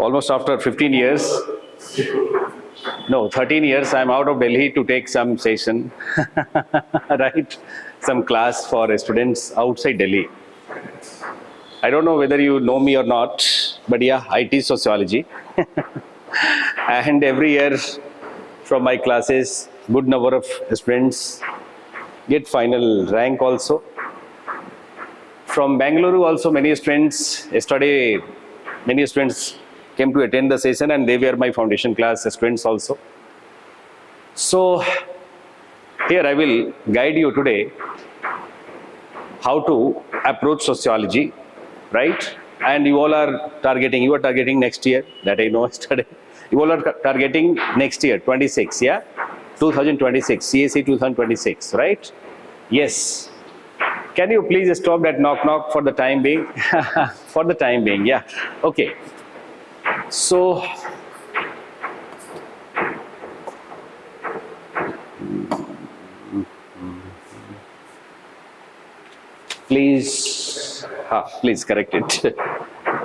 almost after 15 years, no, 13 years, I'm out of Delhi to take some session, right? Some class for students outside Delhi. I don't know whether you know me or not, but yeah, I teach sociology. And every year from my classes, good number of students get final rank also. From Bangalore also many students, yesterday many students came to attend the session and they were my foundation class students also. So here I will guide you today how to approach sociology, right? And you are targeting next year, that I know yesterday. You all are targeting next year, 26, yeah? 2026, CSE 2026, right? Yes. Can you please stop that knock for the time being? For the time being, yeah. Okay. So, please correct it.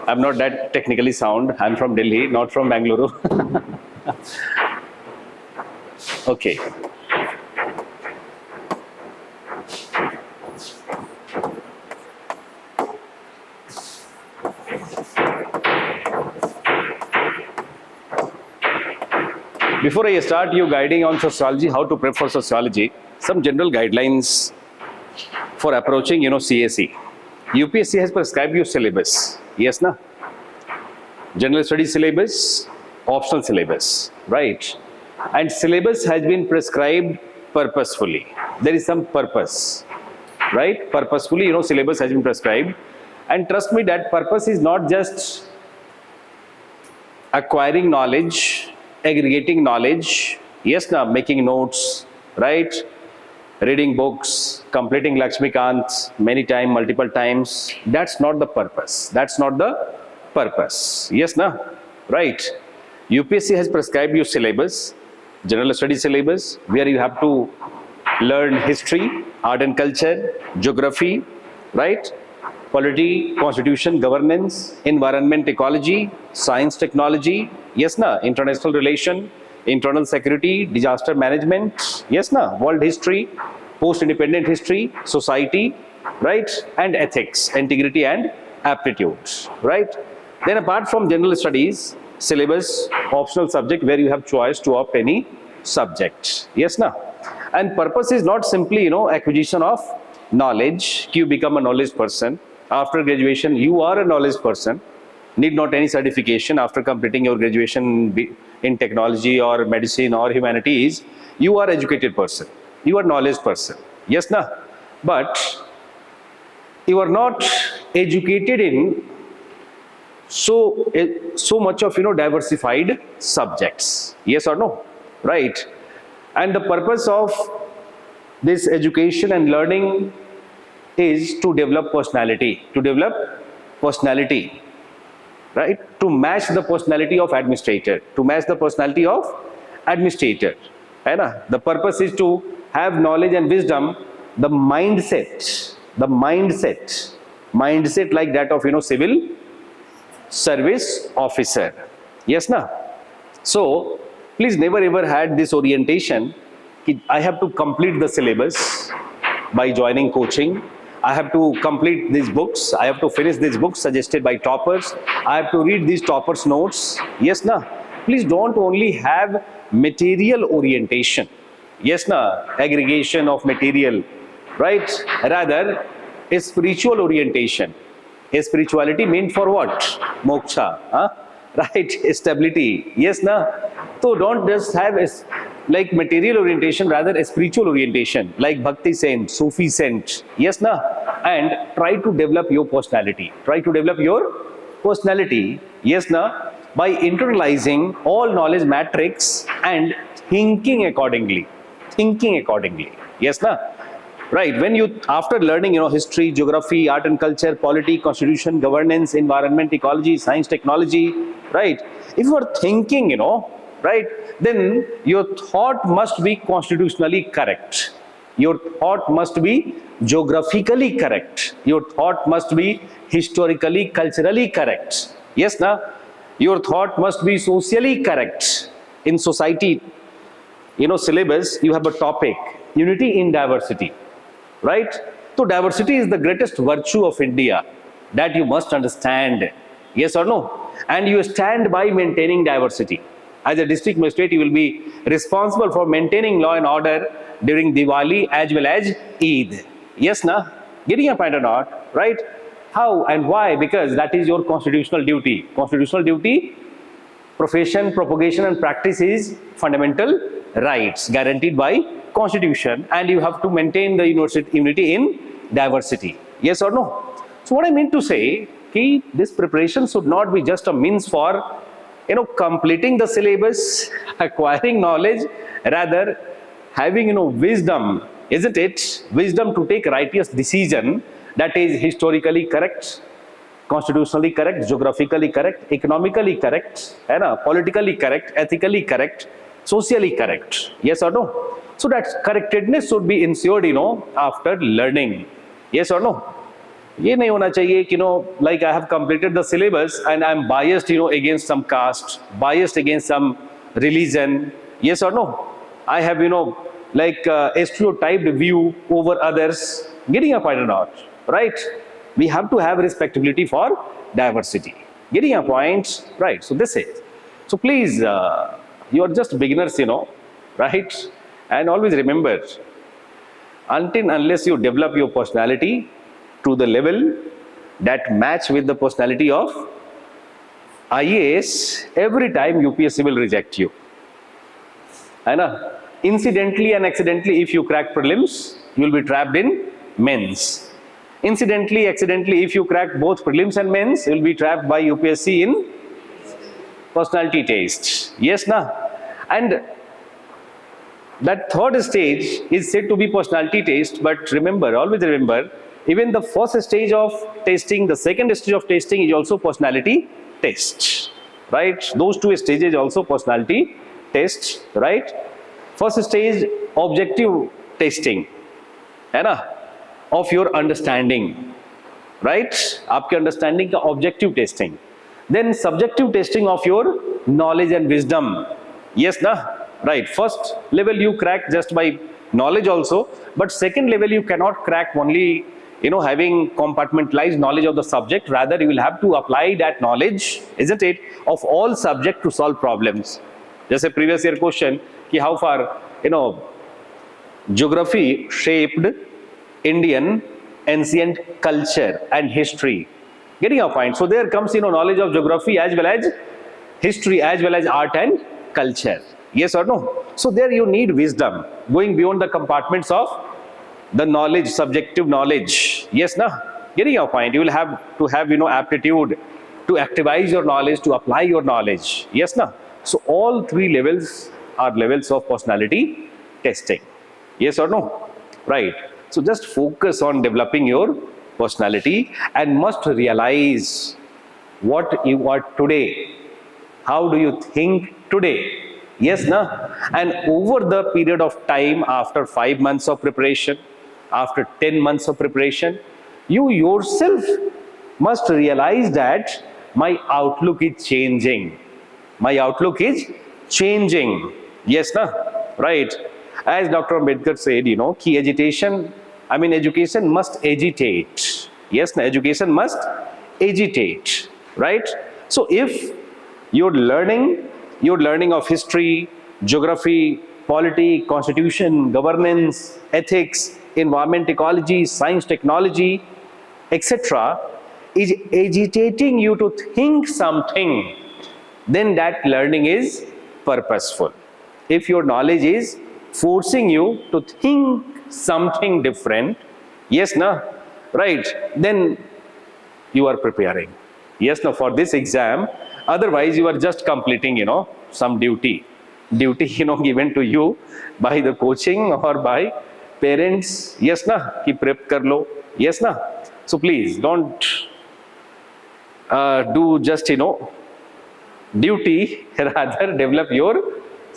I'm not that technically sound. I'm from Delhi, not from Bangalore. Okay. Before I start you guiding on sociology, how to prep for sociology, some general guidelines for approaching, CSE. UPSC has prescribed you syllabus. Yes, na? General studies syllabus, optional syllabus, right? And syllabus has been prescribed purposefully. There is some purpose, right? Purposefully, syllabus has been prescribed. And trust me, that purpose is not just acquiring knowledge, aggregating knowledge, yes, na, making notes, right? Reading books, completing Lakshmikant multiple times. That's not the purpose. That's not the purpose. Yes, na? Right. UPSC has prescribed you syllabus, general studies syllabus, where you have to learn history, art and culture, geography, right? Polity, constitution, governance, environment, ecology, science, technology, yes, na? International relation, internal security, disaster management, yes, na? World history, post-independent history, society, right? And ethics, integrity and aptitude, right? Then apart from general studies, syllabus, optional subject where you have choice to opt any subject, yes, na? And purpose is not simply, acquisition of knowledge, you become a knowledge person. After graduation, you are a knowledge person, need not any certification after completing your graduation in technology or medicine or humanities. You are educated person, you are knowledge person, yes, na? But you are not educated in so much of diversified subjects, yes or no, right? And the purpose of this education and learning is to develop personality, right? To match the personality of administrator, right? The purpose is to have knowledge and wisdom, the mindset like that of civil service officer, yes, na? So please never ever had this orientation I have to complete the syllabus by joining coaching, I have to complete these books, I have to finish these books suggested by toppers, I have to read these toppers notes, yes, na? Please don't only have material orientation, yes, na? Aggregation of material, right? Rather a spiritual orientation. A spirituality meant for what? Moksha, right? Stability, yes, na? So don't just have like material orientation, rather a spiritual orientation, like Bhakti Sent, Sufi Sent, yes, na? And try to develop your personality. Yes, na? By internalizing all knowledge matrix and thinking accordingly, yes, na? Right, when you, after learning, history, geography, art and culture, polity, constitution, governance, environment, ecology, science, technology, right? If you are thinking, right, then your thought must be constitutionally correct. Your thought must be geographically correct. Your thought must be historically, culturally correct. Yes, na? Your thought must be socially correct. In society, syllabus, you have a topic, unity in diversity, right? So diversity is the greatest virtue of India that you must understand. Yes or no? And you stand by maintaining diversity. As a district magistrate, you will be responsible for maintaining law and order during Diwali as well as Eid. Yes, na? Getting a point or not, right? How and why? Because that is your constitutional duty. Constitutional duty, profession, propagation and practice is fundamental rights guaranteed by Constitution, and you have to maintain the unity in diversity. Yes or no? So what I mean to say, this preparation should not be just a means for completing the syllabus, acquiring knowledge, rather having wisdom, isn't it? Wisdom to take righteous decision that is historically correct, constitutionally correct, geographically correct, economically correct, politically correct, ethically correct, socially correct. Yes or no? So that correctedness should be ensured, after learning. Yes or no? ये नहीं होना चाहिए कि like I have completed the syllabus and I am biased against some caste, biased against some religion. Yes or no? I have like a stereotyped view over others. Getting a point or not, right? We have to have respectability for diversity. Getting a point, right? So this is. So please, you are just beginners, right? And always remember, unless you develop your personality to the level that match with the personality of IAS, every time UPSC will reject you. Incidentally and accidentally, if you crack prelims, you will be trapped in mains. Incidentally, accidentally, if you crack both prelims and mains, you will be trapped by UPSC in personality test. Yes, na? And that third stage is said to be personality test, but remember, always remember, even the first stage of testing, the second stage of testing is also personality test, right? Those two stages also personality test, right? First stage, objective testing, of your understanding, right? Aapke understanding ka objective testing. Then subjective testing of your knowledge and wisdom. Yes, na? Right. First level you crack just by knowledge also, but second level you cannot crack only having compartmentalized knowledge of the subject. Rather, you will have to apply that knowledge, isn't it, of all subject to solve problems. Just a previous year question, ki how far geography shaped Indian ancient culture and history. Getting a point. So there comes knowledge of geography as well as history as well as art and culture. Yes or no? So there you need wisdom, going beyond the compartments of the knowledge, subjective knowledge. Yes, na? Getting your point. You will have to have aptitude to activize your knowledge, to apply your knowledge. Yes, na? So all three levels are levels of personality testing. Yes or no? Right. So just focus on developing your personality and must realize what you are today. How do you think today? Yes, na? And over the period of time, after 5 months of preparation, after 10 months of preparation, you yourself must realize that my outlook is changing. My outlook is changing. Yes, na? Right. As Dr. Ambedkar said, ki education must agitate. Yes, na? Education must agitate. Right. So if you're learning of history, geography, polity, constitution, governance, ethics, environment, ecology, science, technology, etc., is agitating you to think something, then that learning is purposeful. If your knowledge is forcing you to think something different, yes, na? Right, then you are preparing. Yes, no, for this exam. Otherwise, you are just completing, some duty given to you by the coaching or by parents. Yes, na, ki prep kar lo. Yes, na. So please don't do just duty. Rather, develop your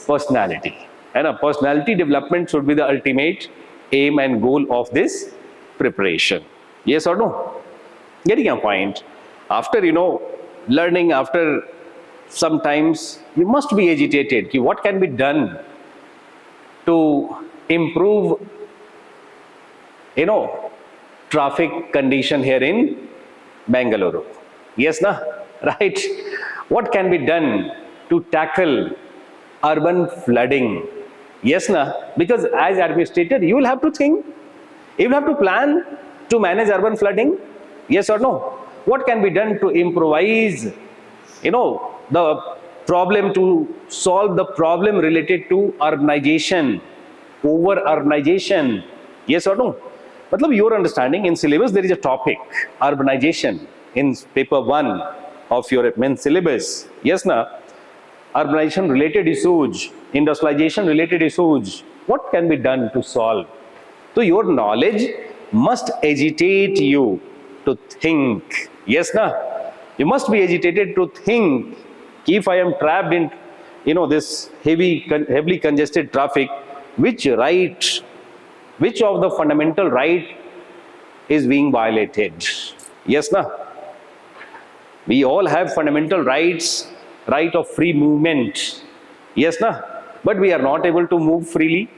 personality. And personality development should be the ultimate aim and goal of this preparation. Yes or no? Getting a point. After learning, after sometimes you must be agitated. What can be done to improve, traffic condition here in Bangalore? Yes, na? Right? What can be done to tackle urban flooding? Yes, na? Because as administrator, you will have to think, you will have to plan to manage urban flooding. Yes or no? What can be done to improvise, the problem, to solve the problem related to urbanization, over-urbanization? Yes or no? Matlab, your understanding, in syllabus there is a topic, urbanization, in paper 1 of your main syllabus. Yes, na? Urbanization related issues, industrialization related issues. What can be done to solve? So your knowledge must agitate you to think. Yes, na? You must be agitated to think. If I am trapped in, this heavily congested traffic, which of the fundamental right is being violated? Yes, na? We all have fundamental rights, right of free movement. Yes, na? But we are not able to move freely.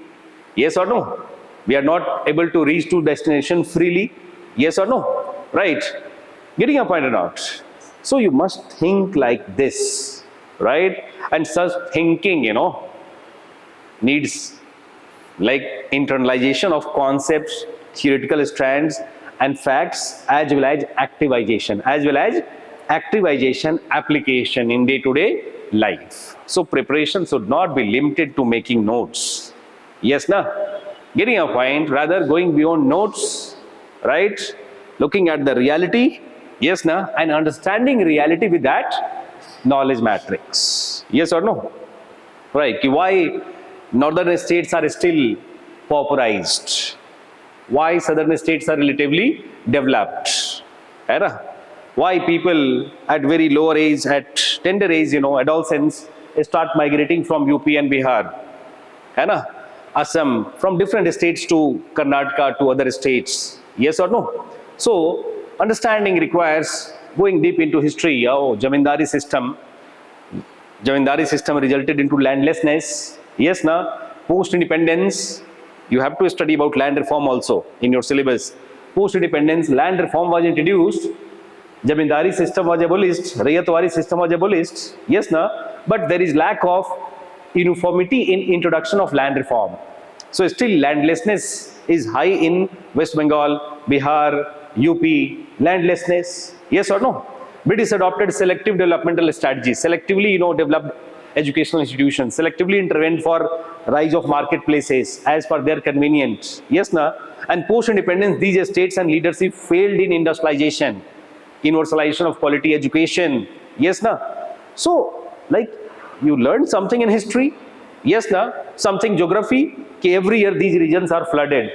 Yes or no? We are not able to reach to destination freely. Yes or no? Right? Getting a point or not? So you must think like this, right? And such thinking, needs like internalization of concepts, theoretical strands and facts, as well as activization, application in day-to-day life. So preparation should not be limited to making notes. Yes, na? Getting a point, rather going beyond notes, right? Looking at the reality, yes, na? And understanding reality with that knowledge matrix. Yes or no? Right? Why northern states are still pauperized? Why southern states are relatively developed? Why people at very lower age, at tender age, adolescents, start migrating from UP and Bihar, Assam, from different states to Karnataka, to other states? Yes or no? So understanding requires going deep into history. Jamindari system resulted into landlessness. Yes, na? Post-independence, you have to study about land reform also in your syllabus. Post-independence, land reform was introduced. Jamindari system was abolished. Rayatwari system was abolished. Yes, na? But there is lack of uniformity in introduction of land reform. So still landlessness is high in West Bengal, Bihar, UP, landlessness. Yes or no? British adopted selective developmental strategies, selectively, developed educational institutions, selectively intervened for rise of marketplaces as per their convenience. Yes, na? And post-independence, these states and leadership failed in industrialization, universalization of quality education. Yes, na? So, like, you learned something in history. Yes, na? Something geography. Every year these regions are flooded,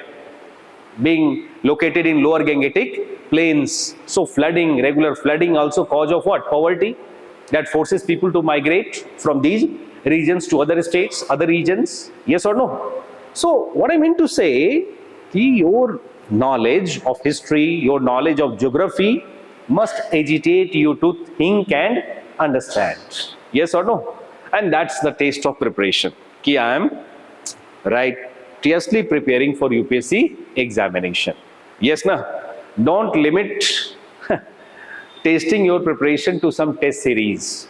being located in lower Gangetic plains. So flooding, regular flooding, also cause of what? Poverty, that forces people to migrate from these regions to other states, other regions. Yes or no? So what I mean to say, your knowledge of history, your knowledge of geography must agitate you to think and understand. Yes or no? And that's the taste of preparation. I am righteously preparing for UPSC examination. Yes, na? Don't limit tasting your preparation to some test series.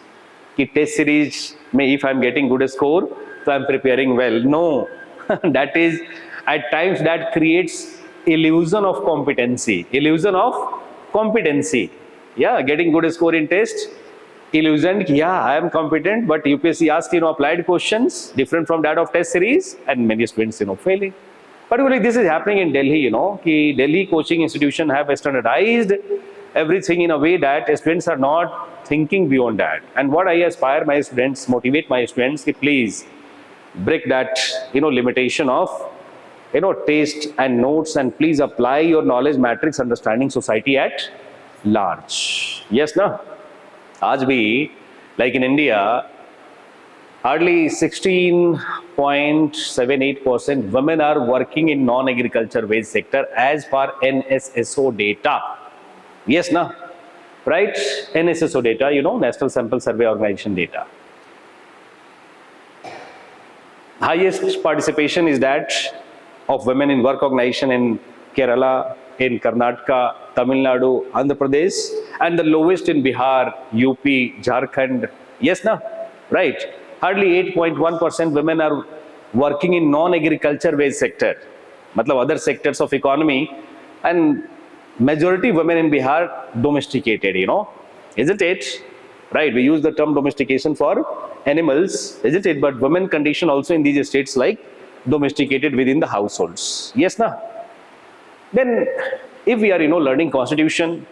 Test series, if I am getting good score, so I am preparing well. No, that is, at times that creates illusion of competency. Yeah, getting good score in test, illusion, yeah, I am competent, but UPSC asks, applied questions different from that of test series, and many students, failing. Particularly this is happening in Delhi, Delhi coaching institution have standardized everything in a way that students are not thinking beyond that. And what I aspire my students, motivate my students, please break that, limitation of, taste and notes, and please apply your knowledge matrix, understanding society at large. Yes, na? Aaj bhi, like in India, hardly 16.78% women are working in non-agriculture wage sector as per NSSO data. Yes, na? right? NSSO data, National Sample Survey Organization data. Highest participation is that of women in work organization in Kerala, in Karnataka, Tamil Nadu, Andhra Pradesh, and the lowest in Bihar, UP, Jharkhand. Yes, na? Right. Hardly 8.1% women are working in non-agriculture based sector, matlab other sectors of economy, and majority women in Bihar domesticated, isn't it? Right, we use the term domestication for animals, isn't it? But women condition also in these states like domesticated within the households. Yes, na? Then if we are, learning constitution,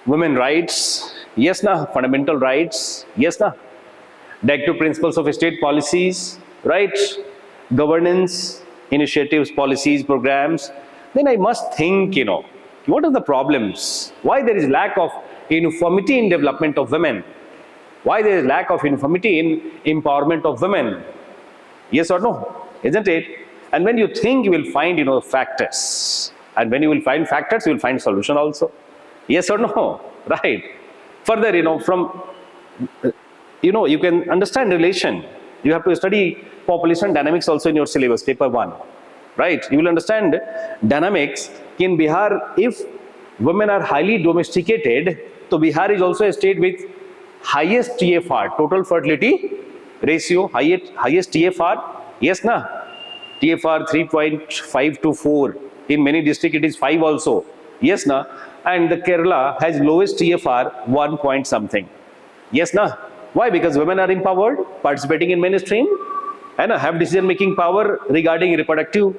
women rights, yes, na? Fundamental rights, yes, na? Directive principles of state policies, right? Governance, initiatives, policies, programs, then I must think, what are the problems? Why there is lack of uniformity in development of women? Why there is lack of uniformity in empowerment of women? Yes or no? Isn't it? And when you think, you will find, factors. And when you will find factors, you will find solution also. Yes or no? Right. Further, you can understand relation. You have to study population dynamics also in your syllabus, paper 1. Right? You will understand dynamics in Bihar. If women are highly domesticated, so Bihar is also a state with highest TFR, total fertility ratio, highest TFR. Yes, na? TFR 3.5 to 4. In many districts it is 5 also. Yes, na? And the Kerala has lowest TFR 1 point something. Yes, na? Why? Because women are empowered, participating in mainstream, and have decision-making power regarding reproductive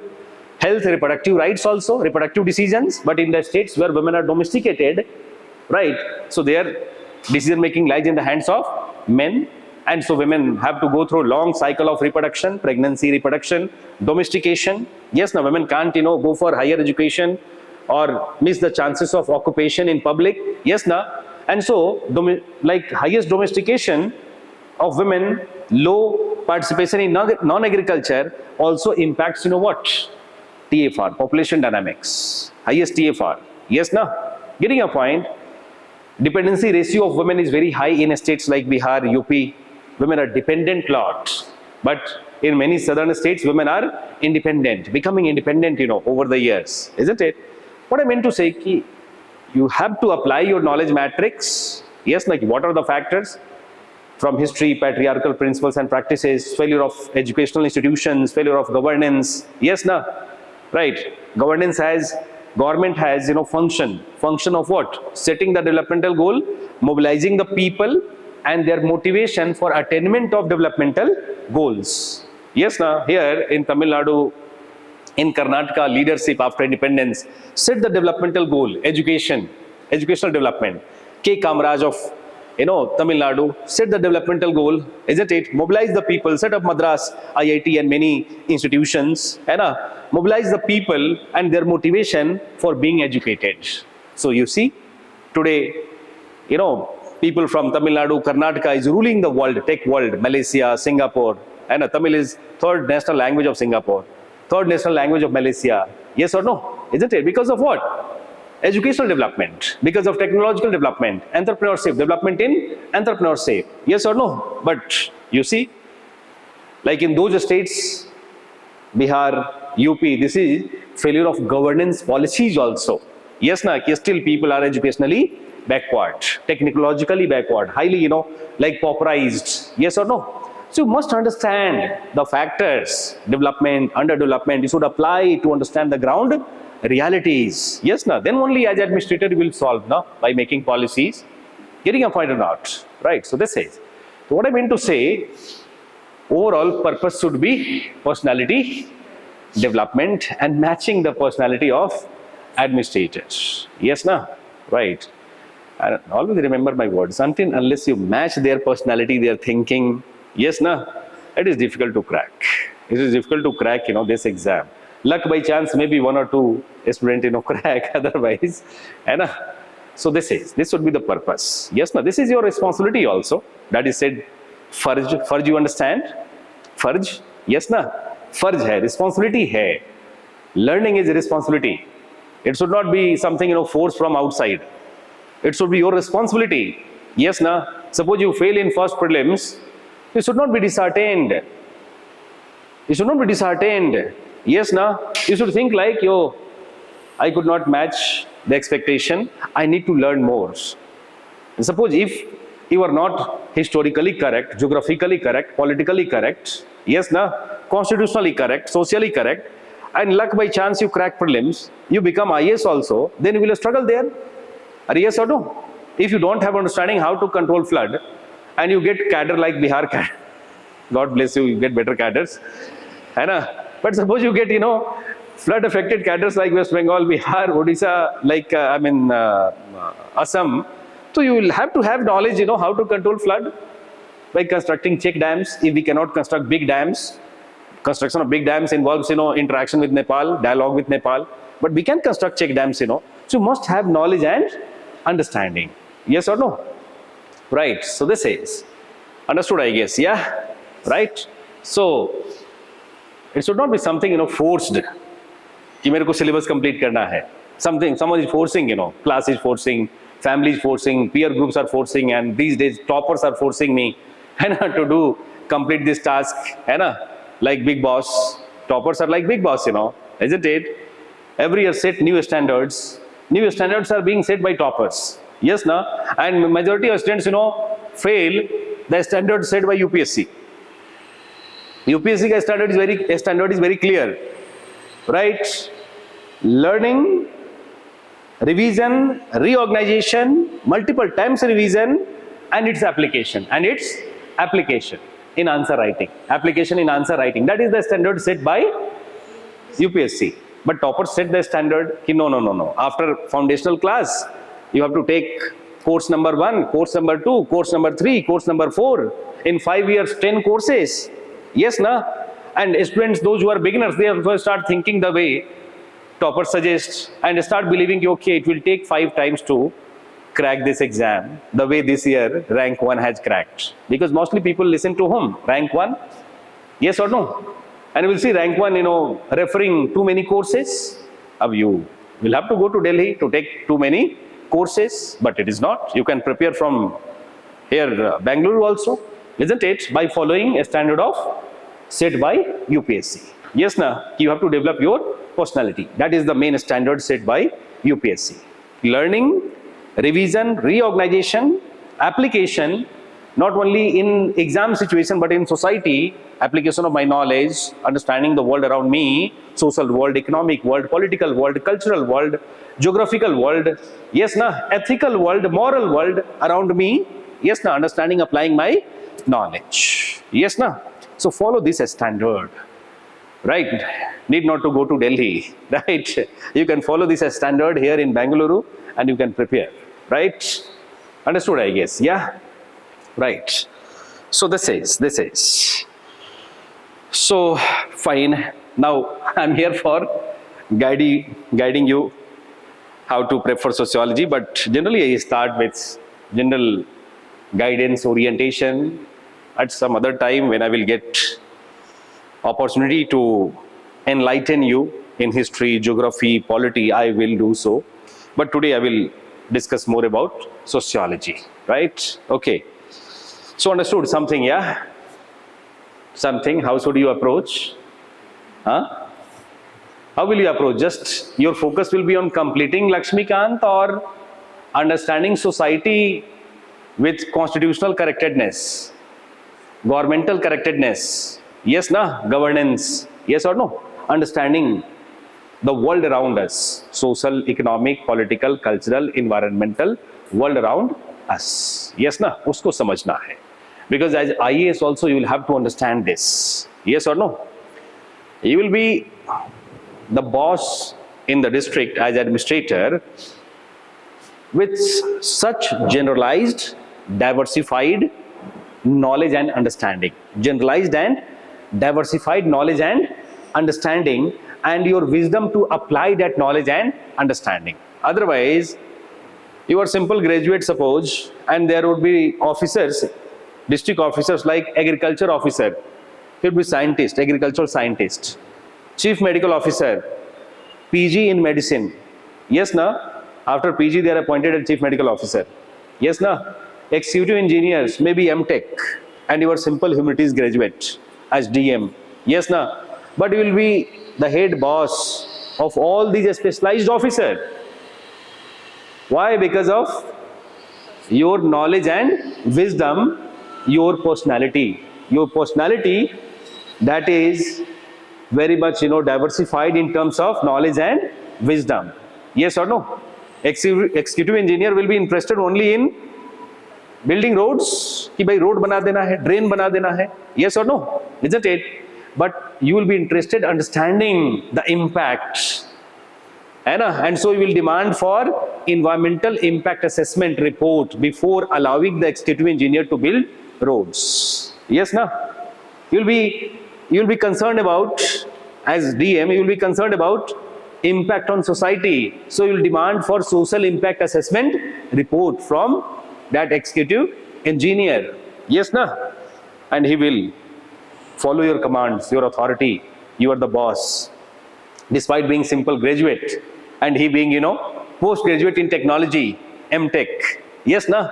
health, reproductive rights also, reproductive decisions. But in the states where women are domesticated, right, so their decision-making lies in the hands of men. And so women have to go through a long cycle of reproduction, pregnancy, reproduction, domestication. Yes, now women can't, go for higher education or miss the chances of occupation in public. Yes, now. And so, like highest domestication of women, low participation in non-agriculture also impacts, what? TFR, population dynamics, highest TFR. Yes, na? Getting your point. Dependency ratio of women is very high in states like Bihar, UP. Women are dependent lot. But in many southern states, women are independent, becoming independent, over the years. Isn't it? What I meant to say, you have to apply your knowledge matrix. Yes, like what are the factors? From history, patriarchal principles and practices, failure of educational institutions, failure of governance. Yes, na? Right. Government has, function of what? Setting the developmental goal, mobilizing the people and their motivation for attainment of developmental goals. Yes, na? Here in Tamil Nadu, in Karnataka, leadership after independence set the developmental goal, educational development. K. Kamaraj of Tamil Nadu set the developmental goal, isn't it? Mobilize the people, set up Madras, IIT and many institutions, and mobilize the people and their motivation for being educated. So you see, today, people from Tamil Nadu, Karnataka is ruling the world, tech world, Malaysia, Singapore, and Tamil is third national language of Singapore, third national language of Malaysia. Yes or no? Isn't it? Because of what? Educational development, because of technological development, entrepreneurship, development in entrepreneurship. Yes or no? But you see, like in those states, Bihar, UP, this is failure of governance policies also. Yes, na, still people are educationally backward, technologically backward, highly, like pauperized. Yes or no? So you must understand the factors, development, underdevelopment. You should apply to understand the ground realities. Yes, na? Then only as administrator you will solve, na? By making policies. Getting a point or not? Right, so this is. So what I mean to say, overall purpose should be personality development and matching the personality of administrators. Yes, na? Right. And always remember my words, unless you match their personality, their thinking, yes, na? It is difficult to crack. It is difficult to crack, this exam. Luck by chance, maybe 1 or 2 students, crack, otherwise. And, so this should be the purpose. Yes, na? This is your responsibility also. That is said, farj you understand? Farj? Yes, na? Farj hai, responsibility hai. Learning is a responsibility. It should not be something, forced from outside. It should be your responsibility. Yes, na? Suppose you fail in first prelims, you should not be disheartened. You should not be disheartened. Yes, na? You should think like, yo, I could not match the expectation. I need to learn more. Suppose if you are not historically correct, geographically correct, politically correct, yes, na? Constitutionally correct, socially correct, and luck by chance you crack prelims, you become IAS also, then you will struggle there. Are yes or no? If you don't have understanding how to control flood, and you get cadre like Bihar cadre, God bless you, you get better cadres. But suppose you get, flood affected cadres like West Bengal, Bihar, Odisha, like Assam. So you will have to have knowledge, how to control flood by constructing check dams. If we cannot construct big dams, construction of big dams involves, interaction with Nepal, dialogue with Nepal. But we can construct check dams, So you must have knowledge and understanding. Yes or no? Right. So this is understood, I guess. Yeah. Right. So it should not be something, forced. कि मेरे को syllabus complete करना है. Someone is forcing, class is forcing, family is forcing, peer groups are forcing, and these days toppers are forcing me, to complete this task, like big boss. Toppers are like big boss, isn't it? Every year set new standards. New standards are being set by toppers. Yes, na? And majority of students, fail the standard set by UPSC. UPSC standard is very clear, right? Learning, revision, reorganization, multiple times revision, and its application. In answer writing. Application in answer writing. That is the standard set by UPSC. But toppers set the standard. No. After foundational class, you have to take course number 1, course number 2, course number 3, course number 4. In 5 years, 10 courses. Yes, na? And students, those who are beginners, they also start thinking the way toppers suggest and start believing, okay, it will take 5 times to crack this exam, the way this year rank 1 has cracked. Because mostly people listen to whom? Rank 1? Yes or no? And you will see rank 1, referring too many courses. You will have to go to Delhi to take too many courses, but it is not. You can prepare from here, Bangalore also, isn't it? By following a standard of set by UPSC. Yes, na? You have to develop your personality. That is the main standard set by UPSC. Learning, revision, reorganization, application, not only in exam situation, but in society, application of my knowledge, understanding the world around me, social world, economic world, political world, cultural world, geographical world, yes, na, ethical world, moral world around me, yes, na, understanding, applying my knowledge, yes, na. So follow this as standard, right? Need not to go to Delhi, right? You can follow this as standard here in Bangalore and you can prepare, right? Understood, I guess, yeah? Right. So this is. So fine. Now I'm here for guiding you how to prep for sociology, but generally I start with general guidance, orientation. At some other time when I will get opportunity to enlighten you in history, geography, polity, I will do so. But today I will discuss more about sociology, right? Okay. So understood something, yeah? Something, how should you approach? Huh? How will you approach? Just your focus will be on completing Lakshmikant or understanding society with constitutional correctedness, governmental correctedness, yes, na? Governance, yes or no? Understanding the world around us, social, economic, political, cultural, environmental, world around us, yes, na? Usko samajhna hai. Because as IAS also you will have to understand this, yes or no? You will be the boss in the district as administrator with such generalized, diversified knowledge and understanding. Generalized and diversified knowledge and understanding, and your wisdom to apply that knowledge and understanding. Otherwise, you are simple graduate, suppose, and there would be officers, district officers like agriculture officer, he would be scientist, agricultural scientist, chief medical officer, PG in medicine, yes, na? After PG, they are appointed as chief medical officer. Yes, na? Executive engineers may be MTech and you are simple humanities graduate as DM. Yes, na? But you will be the head boss of all these specialized officers. Why? Because of your knowledge and wisdom, your personality. Your personality that is very much, diversified in terms of knowledge and wisdom. Yes or no? Executive engineer will be interested only in building roads. कि भाई road बना देना है, drain बना देना है. Yes or no? Isn't it? But you will be interested understanding the impact. And so you will demand for environmental impact assessment report before allowing the executive engineer to build roads. Yes, na? You will be concerned about, as DM, you will be concerned about impact on society. So you will demand for social impact assessment report from that executive engineer. Yes, na? And he will follow your commands, your authority. You are the boss. Despite being simple graduate and he being, postgraduate in technology, MTech. Yes, na?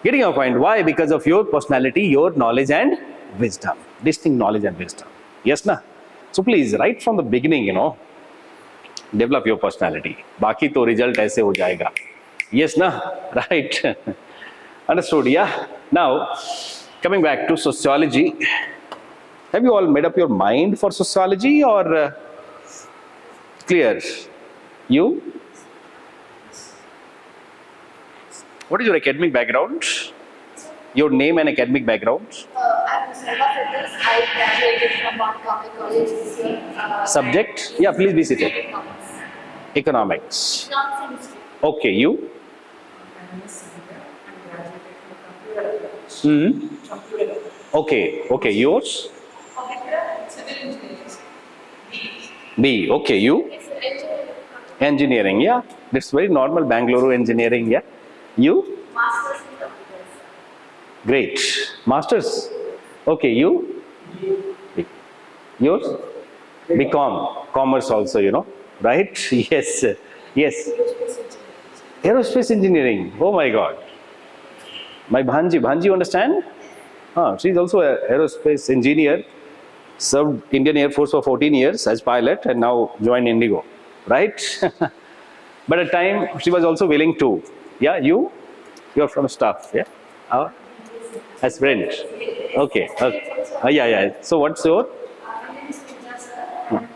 Getting your point. Why? Because of your personality, your knowledge and wisdom. Distinct knowledge and wisdom. Yes, na? So please, right from the beginning, develop your personality. Baki to result aise ho jayega. Yes, na? Right. Understood, yeah? Now, coming back to sociology. Have you all made up your mind for sociology or clear? You? What is your academic background? Your name and academic background? I'm Sarva Fitness. I graduated from Montgomery College this year. Subject? Yeah, please be seated. Economics. Economics. Economics. Okay, you? I'm a senior. I'm graduated from computer application. Okay, yours? Civil engineering. B. Okay, you? It's engineering. Engineering, yeah. That's very normal, Bangalore engineering, yeah. You? Masters in computers. Great. Masters? Okay, you? Yours? BCom. Commerce also, right? Yes. Yes. Aerospace engineering. Oh my God. My Bhanji, you understand? She's also an aerospace engineer. Served Indian Air Force for 14 years as pilot and now joined Indigo, right? But at time she was also willing to. Yeah, you're from staff, yeah? As friend. Okay. Yeah. So what's your? My name is Vikash Sir. I'm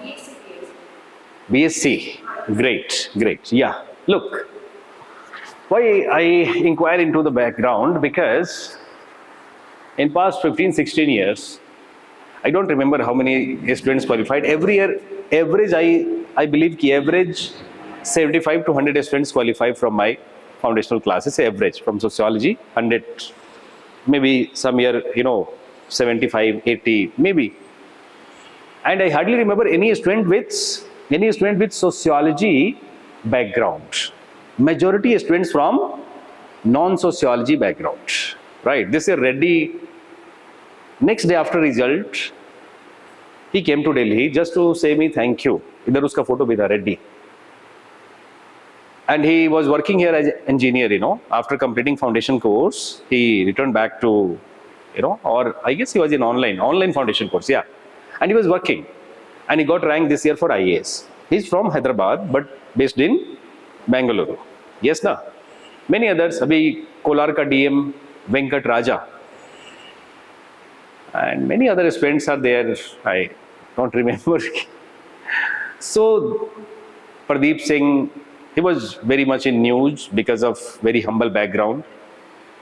BSc BSc. Great. Yeah. Look, why I inquire into the background, because in past 15-16 years, I don't remember how many students qualified. Every year, average, I believe ki average 75 to 100 students qualify from my foundational classes, average from sociology, 100, maybe some year, 75, 80, maybe. And I hardly remember any student with sociology background. Majority students from non-sociology background. Right, this year Reddy, next day after result, he came to Delhi just to say me thank you. Idhar uska photo bhi tha, Reddy. And he was working here as an engineer, After completing foundation course, he returned back to, or I guess he was in online foundation course, yeah. And he was working. And he got ranked this year for IAS. He's from Hyderabad, but based in Bangalore. Yes, na? Many others, abhi Kolar ka DM, Venkat Raja, and many other students are there. I don't remember. So Pradeep Singh, he was very much in news because of very humble background.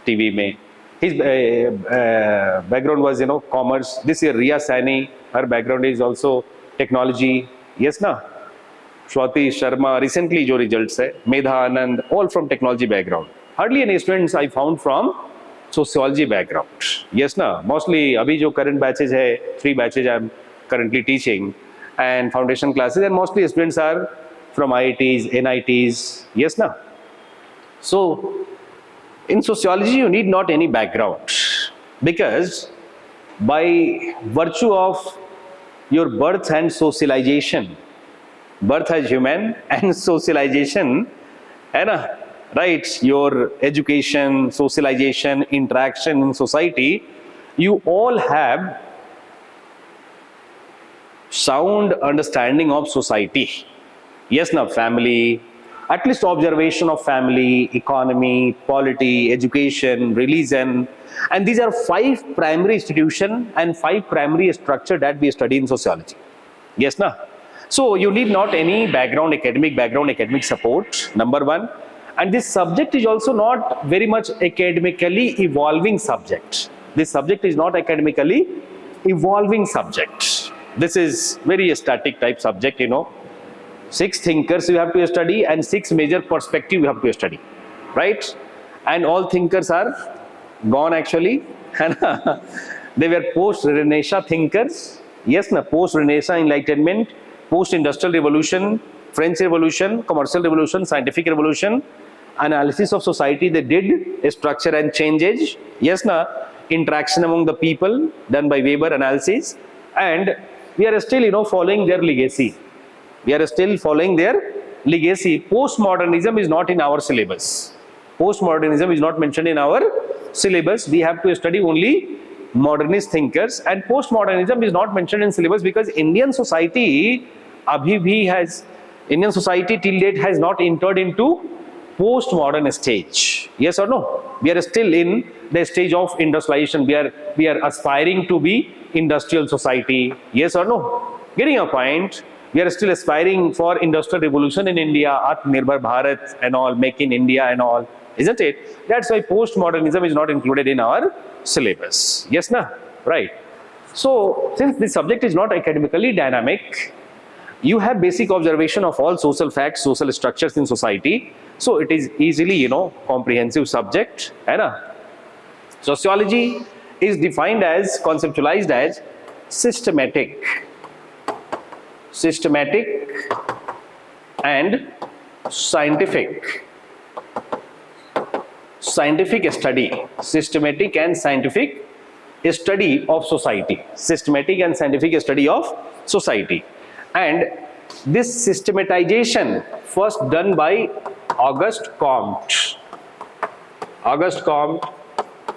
TV mein. His background was, commerce. This year Riya Saini, her background is also technology. Yes, na? Swati Sharma, recently jo results hai. Medha Anand, all from technology background. Hardly any students I found from sociology background. Yes, na? Mostly, abhi jo current batches hai, 3 batches I am currently teaching, and foundation classes, and mostly students are from IITs, NITs. Yes, na? So, in sociology, you need not any background, because by virtue of your birth and socialization, birth as human and socialization, है ना, right? Your education, socialization, interaction in society, you all have sound understanding of society. Yes, now family, at least observation of family, economy, polity, education, religion, and these are 5 primary institution and 5 primary structure that we study in sociology. Yes, na. So you need not any academic support, number 1. And this subject is also not very much academically evolving subject. This subject is not academically evolving subject. This is very static type subject, 6 thinkers you have to study and 6 major perspective you have to study, right? And all thinkers are gone actually. They were post-Renaissance thinkers. Yes, na, post-Renaissance Enlightenment, post-industrial revolution, French Revolution, commercial revolution, scientific revolution, analysis of society they did, structure and changes. Yes, na, interaction among the people done by Weber analysis, and we are still, following their legacy. We are still following their legacy. Postmodernism is not in our syllabus. Postmodernism is not mentioned in our syllabus. We have to study only modernist thinkers, and postmodernism is not mentioned in syllabus because Indian society Indian society till date has not entered into postmodern stage. Yes or no? We are still in the stage of industrialization. We are aspiring to be industrial society. Yes or no? Getting a point? We are still aspiring for industrial revolution in India, Atmanirbhar Bharat and all, Make in India and all, isn't it? That's why postmodernism is not included in our syllabus. Yes, na? Right. So, since this subject is not academically dynamic, you have basic observation of all social facts, social structures in society. So, it is easily, comprehensive subject. Sociology is defined as, conceptualized as systematic and scientific study, systematic and scientific study of society, systematic and scientific study of society. And this systematization first done by Auguste Comte,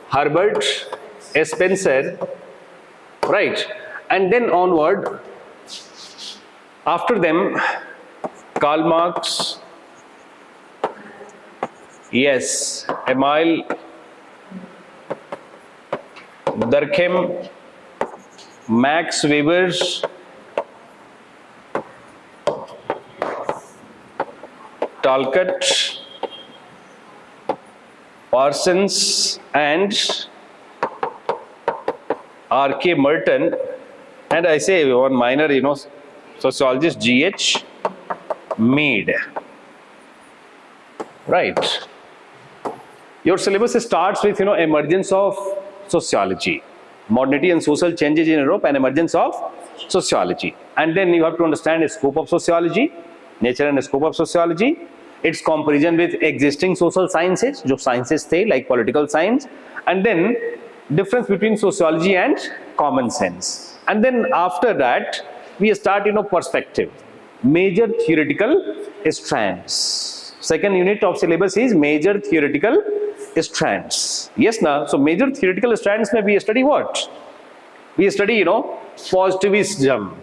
Herbert Spencer, right? And then onward, after them, Karl Marx, yes, Emile Durkheim, Max Weber, Talcott, Parsons, and R.K. Merton, and I say one minor, sociologist G.H. Mead. Right. Your syllabus starts with, emergence of sociology, modernity and social changes in Europe, and emergence of sociology. And then you have to understand the scope of sociology, nature and scope of sociology, its comparison with existing social sciences, जो sciences थे, like political science, and then difference between sociology and common sense. And then after that, we start, perspective, major theoretical strands. Second unit of syllabus is major theoretical strands. Yes, na? So major theoretical strands may we study what? We study, positivism.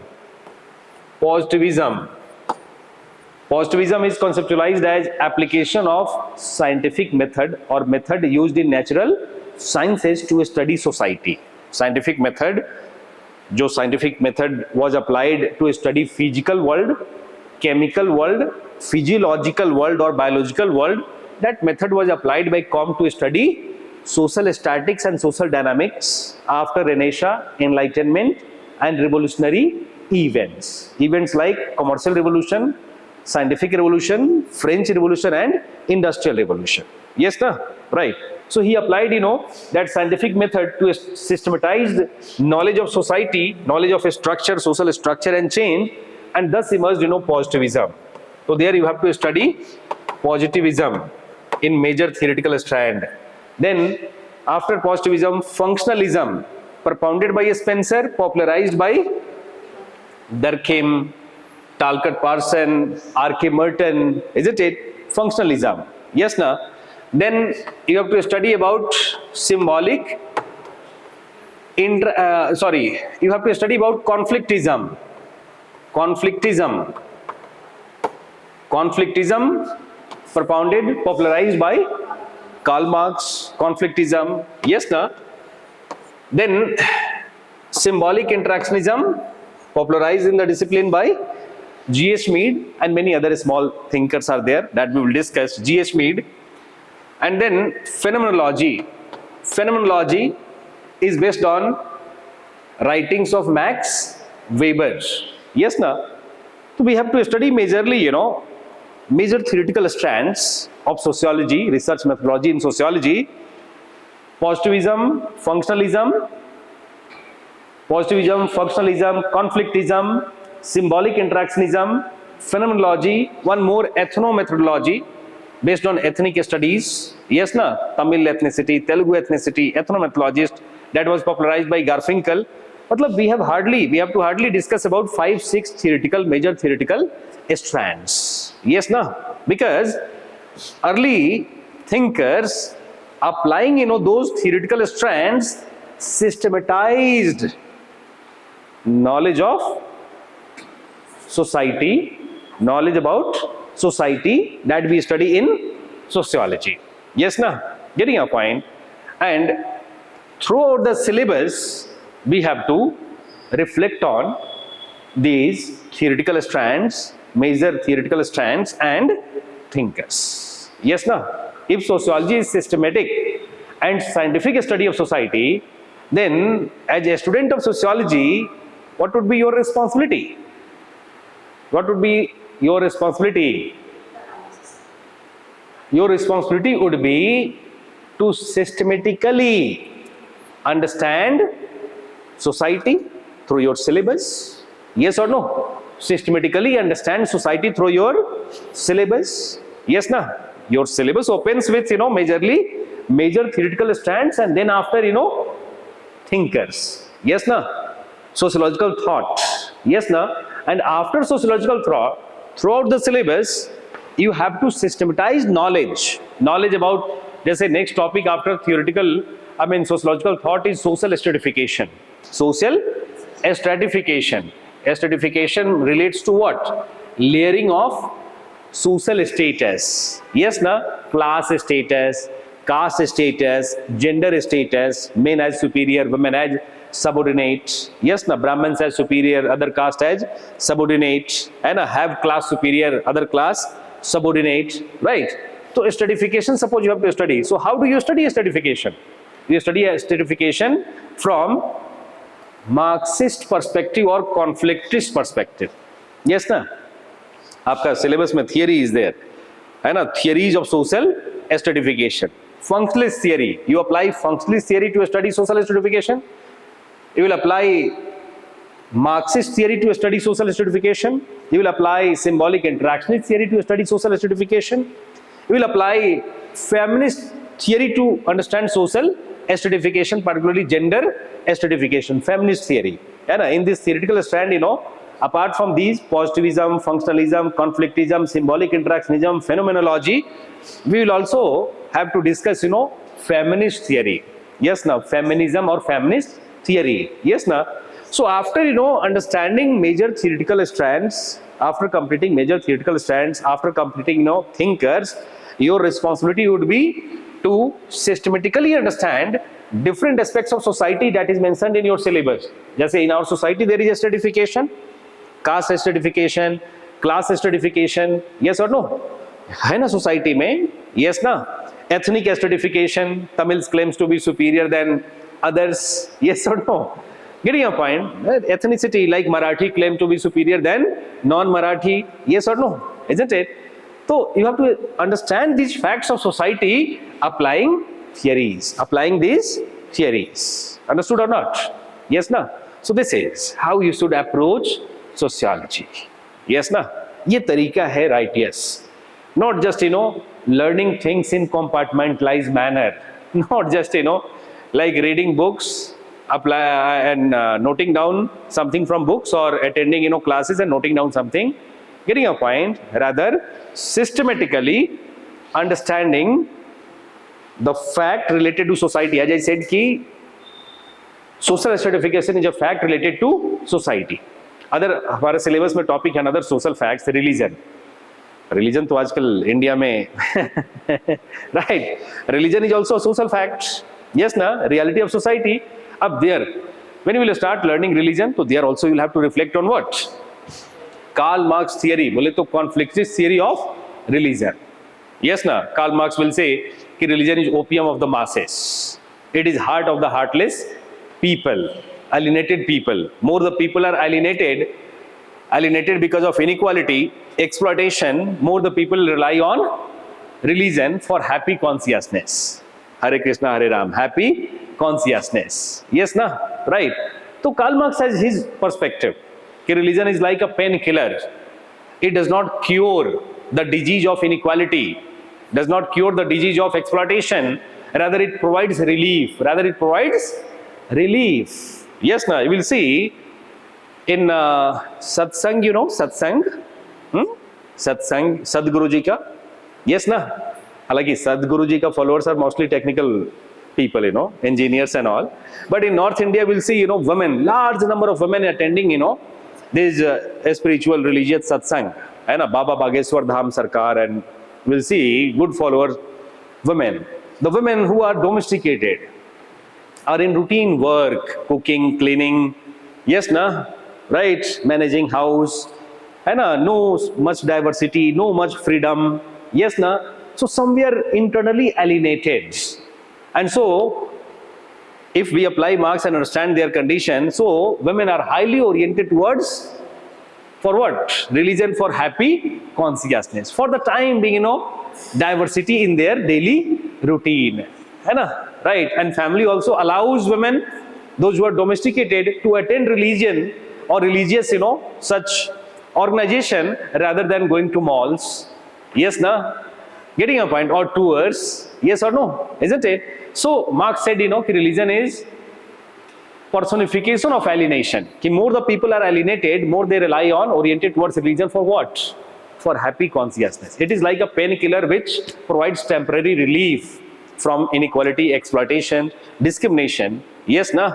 Positivism is conceptualized as application of scientific method or method used in natural sciences to study society. Scientific method was applied to study physical world, chemical world, physiological world or biological world. That method was applied by Comte to study social statics and social dynamics after Renaissance, Enlightenment and revolutionary events. Events like commercial revolution, scientific revolution, French revolution and industrial revolution. Yes, na? Right. So he applied, that scientific method to systematize knowledge of society, knowledge of a structure, social structure and change, and thus emerged, positivism. So there you have to study positivism in major theoretical strand. Then after positivism, functionalism, propounded by Spencer, popularized by Durkheim, Talcott Parson, R.K. Merton, isn't it? Functionalism. Yes, na? Then you have to study about symbolic, you have to study about conflictism. Conflictism propounded, popularized by Karl Marx. Conflictism, yes, na? Then symbolic interactionism, popularized in the discipline by G.H. Mead, and many other small thinkers are there that we will discuss. G.H. Mead. And then phenomenology. Phenomenology is based on writings of Max Weber. Yes, na? So we have to study majorly, major theoretical strands of sociology, research methodology in sociology: positivism, functionalism, conflictism, symbolic interactionism, phenomenology, one more ethnomethodology based on ethnic studies. Yes, na? Tamil ethnicity, Telugu ethnicity, ethnomethodologist, that was popularized by Garfinkel. Matlab, we have to hardly discuss about 5-6 major theoretical strands. Yes, na? Because early thinkers applying, those theoretical strands systematized knowledge of society, knowledge about society that we study in sociology. Yes, na? Getting a point? And throughout the syllabus, we have to reflect on these theoretical strands, major theoretical strands and thinkers. Yes, na? If sociology is systematic and scientific study of society, then as a student of sociology, what would be your responsibility? What would be your responsibility? Your responsibility would be to systematically understand society through your syllabus. Yes or no? Systematically understand society through your syllabus. Yes, na? Your syllabus opens with, major theoretical strands, and then after, thinkers. Yes, na? Sociological thought. Yes, na? And after sociological thought, throughout the syllabus, you have to systematize knowledge about, let's say, next topic after sociological thought is social stratification. Social stratification. Stratification relates to what? Layering of social status. Yes, na? Class status, caste status, gender status, men as superior, women as subordinate. Yes, na? Brahmins as superior, other caste as subordinate, and have class superior, other class subordinate, right? So stratification, suppose you have to study. So how do you study stratification? You study stratification from Marxist perspective or conflictist perspective. Yes, na? आपका syllabus में theory is there, है ना? Theories of social stratification. Functionalist theory. You apply functionalist theory to study social stratification. You will apply Marxist theory to study social stratification. You will apply symbolic interactionist theory to study social stratification. You will apply feminist theory to understand social stratification, particularly gender stratification, feminist theory. And in this theoretical strand, apart from these, positivism, functionalism, conflictism, symbolic interactionism, phenomenology, we will also have to discuss, feminist theory. Yes, now, feminism or feminist theory. Yes, now. So after, understanding major theoretical strands, after completing major theoretical strands, after completing, thinkers, your responsibility would be to systematically understand different aspects of society that is mentioned in your syllabus. Just say in our society there is a stratification, caste stratification, class stratification, yes or no? है ना society में? Yes ना? Ethnic stratification, Tamils claims to be superior than others, yes or no? Getting your point? Ethnicity, like Marathi claim to be superior than non-Marathi, yes or no? Isn't it? So you have to understand these facts of society applying theories, applying these theories. Understood or not? Yes, na? So this is how you should approach sociology. Yes, na? ये तरीका है, right? Yes. Not just, learning things in compartmentalized manner. Not just, like reading books apply and noting down something from books or attending, classes and noting down something. Getting a point? Rather, systematically understanding the fact related to society. As I said, ki social stratification is a fact related to society. Other हमारे syllabus में topic है another social facts, religion. Religion तो आजकल India में right. Religion is also a social fact. Yes, na reality of society. Up there, when you will start learning religion, so there also you will have to reflect on what? Karl Marx theory. बोले तो conflictist theory of religion. Yes, na Karl Marx will say कि religion is opium of the masses. It is heart of the heartless people, alienated people. More the people are alienated because of inequality, exploitation, more the people rely on religion for happy consciousness. Hare Krishna, Hare Ram, happy consciousness. Yes, na? Right. So Karl Marx has his perspective. That religion is like a painkiller. It does not cure the disease of inequality, does not cure the disease of exploitation. Rather, it provides relief. Yes, na? You will see in satsang, satsang, satsang, Sadguru ji ka. Yes, na? Halaki Sadguru ji ka followers are mostly technical people, engineers and all. But in North India, we'll see, women, large number of women attending, this spiritual religious satsang. And Baba Bageshwar Dham Sarkar, and we'll see good followers, women. The women who are domesticated are in routine work, cooking, cleaning. Yes, na? Right? Managing house. And no much diversity, no much freedom. Yes, na? So somewhere internally alienated. And so, if we apply Marx and understand their condition, so women are highly oriented towards, for what? Religion for happy consciousness. For the time being, diversity in their daily routine. Right? And family also allows women, those who are domesticated, to attend religion or religious, such organization rather than going to malls. Yes, na? Getting a point? Or tours. Yes or no? Isn't it? So Marx said, religion is personification of alienation. Ki more the people are alienated, more they rely on, oriented towards religion for what? For happy consciousness. It is like a painkiller which provides temporary relief from inequality, exploitation, discrimination. Yes, na?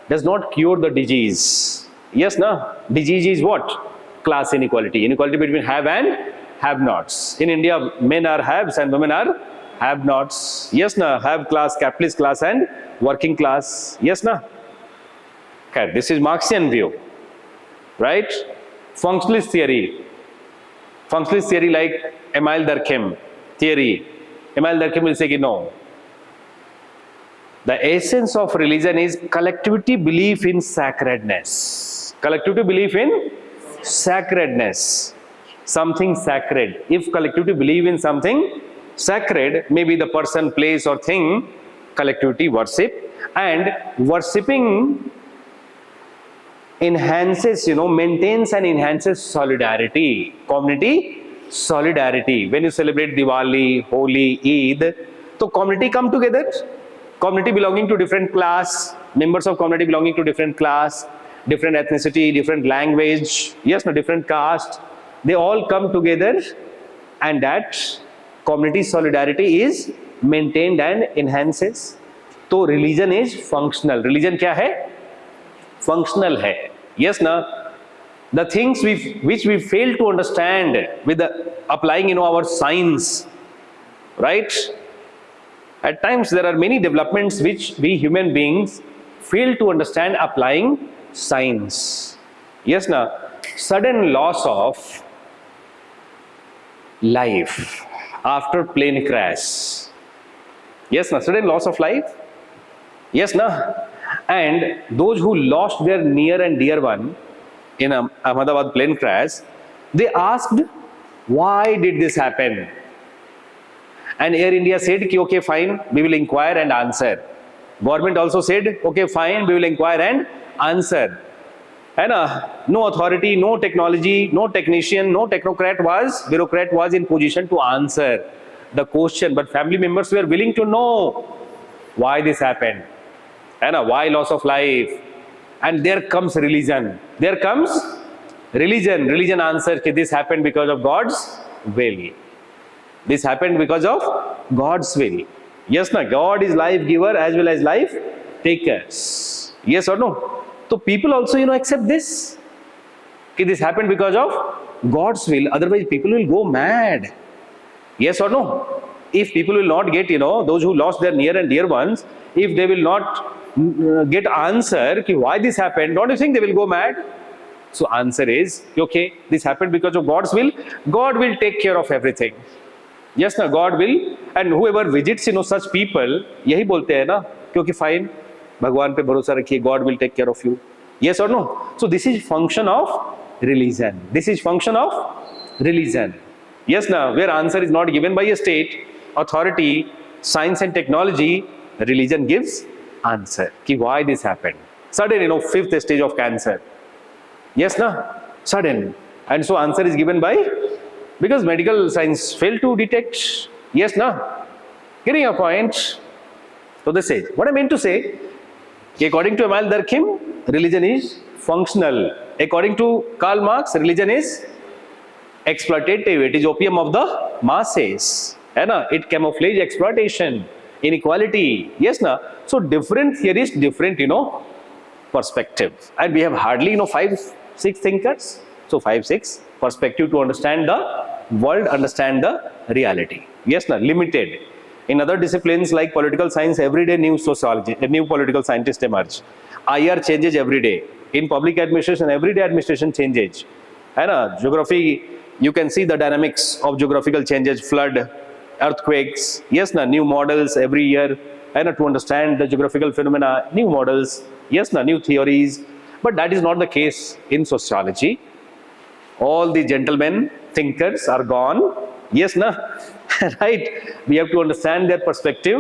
Does not cure the disease. Yes, na? Disease is what? Class inequality. Inequality between have and have-nots. In India, men are haves and women are have-nots. Yes, na? Have class, capitalist class and working class. Yes, na? Okay, this is Marxian view. Right? Functionalist theory. Functionalist theory like Emile Durkheim theory. Emile Durkheim will say, no. The essence of religion is collectivity belief in sacredness. Collectivity belief in sacredness. Something sacred. If collectivity believe in something sacred, maybe the person, place or thing, collectivity worship, and worshipping enhances, maintains and enhances solidarity, community solidarity. When you celebrate Diwali, Holi, Eid, so community come together. Community belonging to different class, members of community belonging to different class, different ethnicity, different language, yes, no, different caste, they all come together, and that community solidarity is maintained and enhances. So religion is functional. Religion क्या है? Functional है. Yes, na? The things which we fail to understand with applying our science, right? At times there are many developments which we human beings fail to understand applying science. Yes, na? Sudden loss of life after plane crash. Yes, na? Sudden loss of life. Yes, na? And those who lost their near and dear one in Ahmedabad plane crash, they asked, why did this happen? And Air India said, okay, fine, we will inquire and answer. Government also said, okay, fine, we will inquire and answer. And no authority, no technology, no technician, no bureaucrat was in position to answer the question. But family members were willing to know why this happened. है ना, why loss of life, and there comes religion. There comes religion. Religion answers that this happened because of God's will. This happened because of God's will. Yes, na, God is life giver as well as life takers. Yes or no? So people also, accept this. That this happened because of God's will. Otherwise, people will go mad. Yes or no? If people will not get, those who lost their near and dear ones, if they will not get answer why this happened, don't you think they will go mad? So answer is, okay, this happened because of God's will. God will take care of everything. Yes, na, God will. And whoever visits, such people, यही बोलते हैं ना, क्योंकि fine, भगवान पे भरोसा रखिए, God will take care of you. Yes or no? So this is function of religion. This is function of religion. Yes, na, where answer is not given by a state, authority, science and technology, religion gives answer. Ki why this happened? Sudden, fifth stage of cancer. Yes, na? Sudden. And so answer is given by, because medical science failed to detect. Yes, na? Getting a point? So this is, what I meant to say, according to Emile Durkheim, religion is functional. According to Karl Marx, religion is exploitative. It is opium of the masses. It camouflages exploitation, inequality. Yes, na? So different theories, different, perspective. And we have hardly, 5-6 thinkers. So 5-6 perspective to understand the world, understand the reality. Yes, na? Limited. In other disciplines like political science, every day new sociology, new political scientists emerge. IR changes every day. In public administration, every day administration changes. Geography, you can see the dynamics of geographical changes, flood, earthquakes. Yes, na, new models every year. To understand the geographical phenomena, new models. Yes, na, new theories. But that is not the case in sociology. All the gentlemen, thinkers are gone. Yes, na? Right? We have to understand their perspective,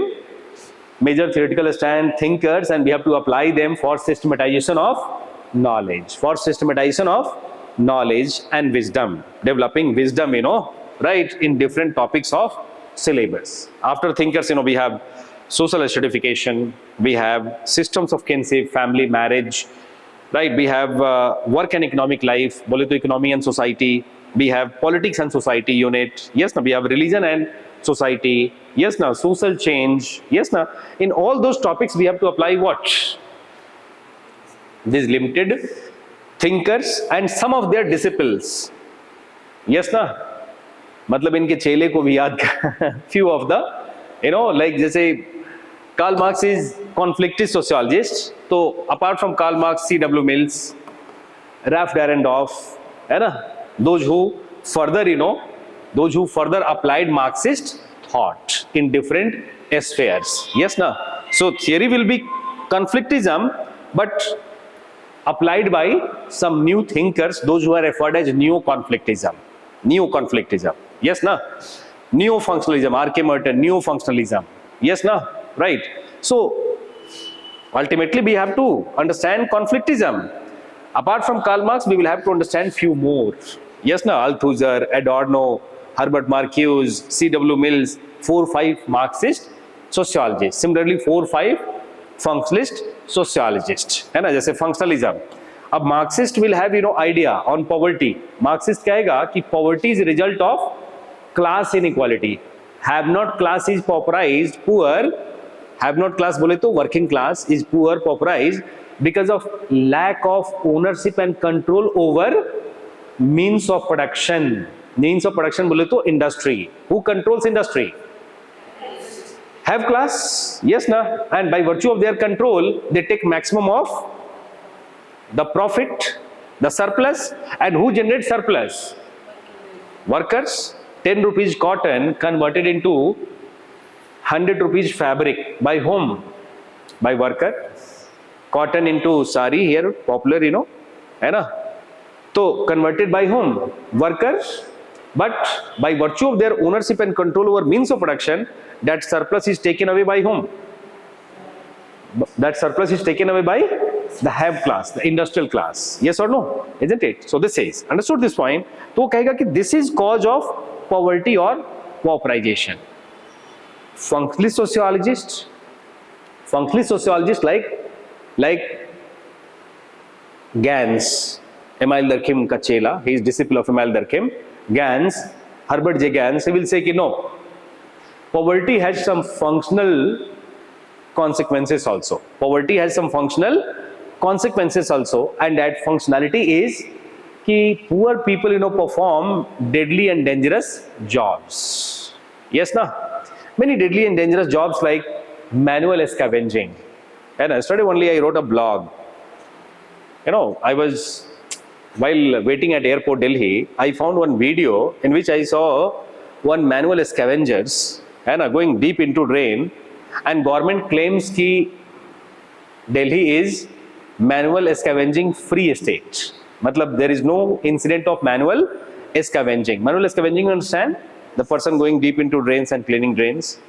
major theoretical stand thinkers, and we have to apply them for systematization of knowledge. For systematization of knowledge and wisdom. Developing wisdom, right, in different topics of syllabus. After thinkers, we have social stratification, we have systems of kinship, family, marriage, right? We have work and economic life, political economy and society. We have politics and society unit. Yes, now we have religion and society. Yes, now social change. Yes, now in all those topics we have to apply what? These limited thinkers and some of their disciples. Yes, ना? मतलब इनके चेले को भी याद few of the, like जैसे Karl Marx is conflictist sociologist. तो apart from Karl Marx, C.W. Mills, Ralph Dahrendorf, है ना? Those who further, those who further applied Marxist thought in different spheres. Yes, na? So theory will be conflictism, but applied by some new thinkers, those who are referred as neo-conflictism. Neo-conflictism. Yes, na? Neo-functionalism, R.K. Merton, neo-functionalism. Yes, na? Right. So ultimately we have to understand conflictism. Apart from Karl Marx, we will have to understand few more. Yes, na? Althusser, Adorno, Herbert Marcuse, C.W. Mills, 4-5 Marxist sociologists. Similarly, 4-5 functionalist sociologists. है ना? जैसे functionalism. अब Marxist will have idea on poverty. Marxist कहेगा कि poverty is a result of class inequality. Have not class is pauperized, poor. Have not class बोले तो working class is poor, pauperized because of lack of ownership and control over means of production. Means of production बोले तो industry. Who controls industry? Have class, yes, na? And by virtue of their control, they take maximum of the profit, the surplus. And who generates surplus? Workers. 10 rupees cotton converted into 100 rupees fabric. By whom? By worker. Cotton into sari here, popular, है ना? So converted by whom? Workers. But by virtue of their ownership and control over means of production, that surplus is taken away by whom? That surplus is taken away by the have class, the industrial class. Yes or no? Isn't it? So this says, understood this point? तो वो कहेगा कि this is cause of poverty or pauperization. Functionalist sociologists like Like Gans, Emile Durkheim ka chela, he is disciple of Emile Durkheim. Gans, Herbert J. Gans, he will say ki no, poverty has some functional consequences also. Poverty has some functional consequences also, and that functionality is ki poor people, perform deadly and dangerous jobs. Yes, na? Many deadly and dangerous jobs like manual scavenging. And yesterday only I wrote a blog. I was, while waiting at airport Delhi, I found one video in which I saw one manual scavengers going deep into drain, and government claims ki Delhi is manual scavenging free state. Matlab there is no incident of manual scavenging. Manual scavenging, you understand? The person going deep into drains and cleaning drains.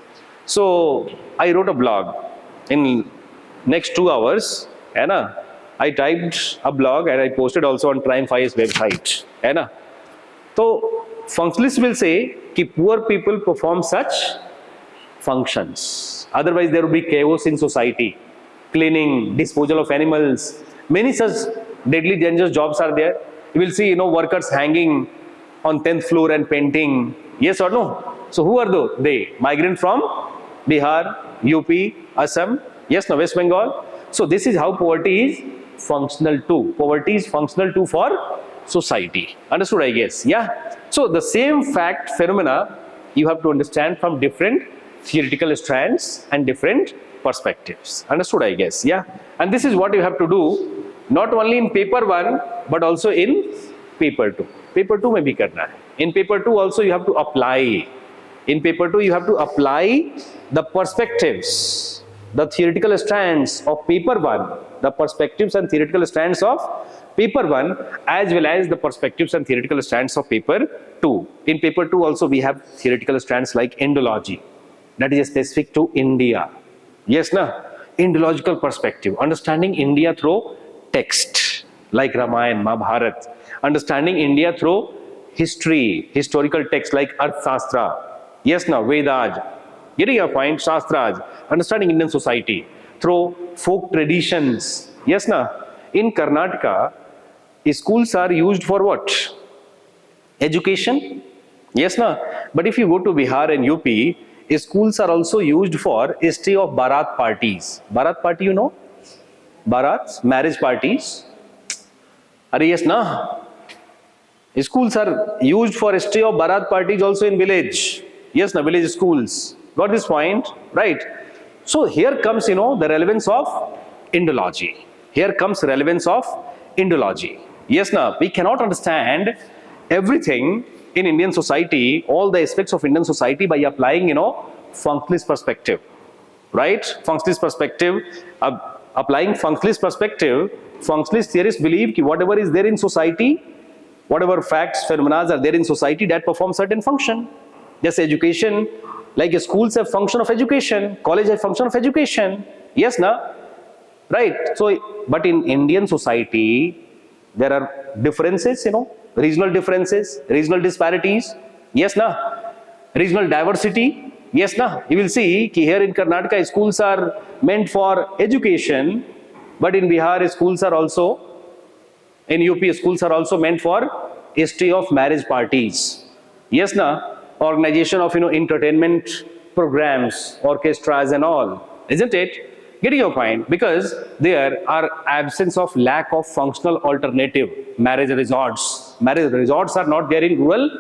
So I wrote a blog. In next 2 hours, I typed a blog and I posted also on Triumph IAS website. So functionalists will say कि poor people perform such functions. Otherwise there will be chaos in society. Cleaning, disposal of animals, many such deadly dangerous jobs are there. You will see, workers hanging on 10th floor and painting. Yes or no? So who are those? They migrant from Bihar, UP, Assam, yes, no, West Bengal. So this is how poverty is functional too. Poverty is functional too for society. Understood, I guess? Yeah. So the same fact phenomena you have to understand from different theoretical strands and different perspectives. Understood, I guess? Yeah. And this is what you have to do, not only in paper 1 but also in paper 2. Paper 2 mein bhi karna hai. In paper 2 also you have to apply. In paper 2 you have to apply the perspectives, the theoretical strands of paper 1, the perspectives and theoretical strands of paper 1 as well as the perspectives and theoretical strands of paper 2. In paper 2 also we have theoretical strands like Indology, that is specific to India. Yes, na? Indological perspective, understanding India through text like Ramayana, Mahabharata, understanding India through history, historical texts like Arthashastra, yes, na? Vedas, getting your point, Shastras, understanding Indian society through folk traditions. Yes, na? In Karnataka, schools are used for what? Education. Yes, na? But if you go to Bihar and UP, schools are also used for history of Bharat parties. Bharat party, you know? Bharats, marriage parties. Are yes, na? Schools are used for history of Bharat parties also in village. Yes, na? Village schools. Got this point? Right. So here comes, the relevance of Indology. Here comes relevance of Indology. Yes, na? We cannot understand everything in Indian society, all the aspects of Indian society by applying, functionalist perspective. Right? Functionalist perspective. Applying functionalist perspective, functionalist theorists believe that whatever is there in society, whatever facts, phenomena are there in society that perform certain function. Just education, like schools have function of education, college have function of education. Yes, na? Right. So, but in Indian society, there are differences, regional differences, regional disparities. Yes, na? Regional diversity. Yes, na? You will see that here in Karnataka, schools are meant for education, but in Bihar, schools are also, in UP, schools are also meant for history of marriage parties. Yes, na? Organization of, entertainment programs, orchestras and all. Isn't it? Getting your point? Because there are absence of lack of functional alternative marriage resorts. Marriage resorts are not there in rural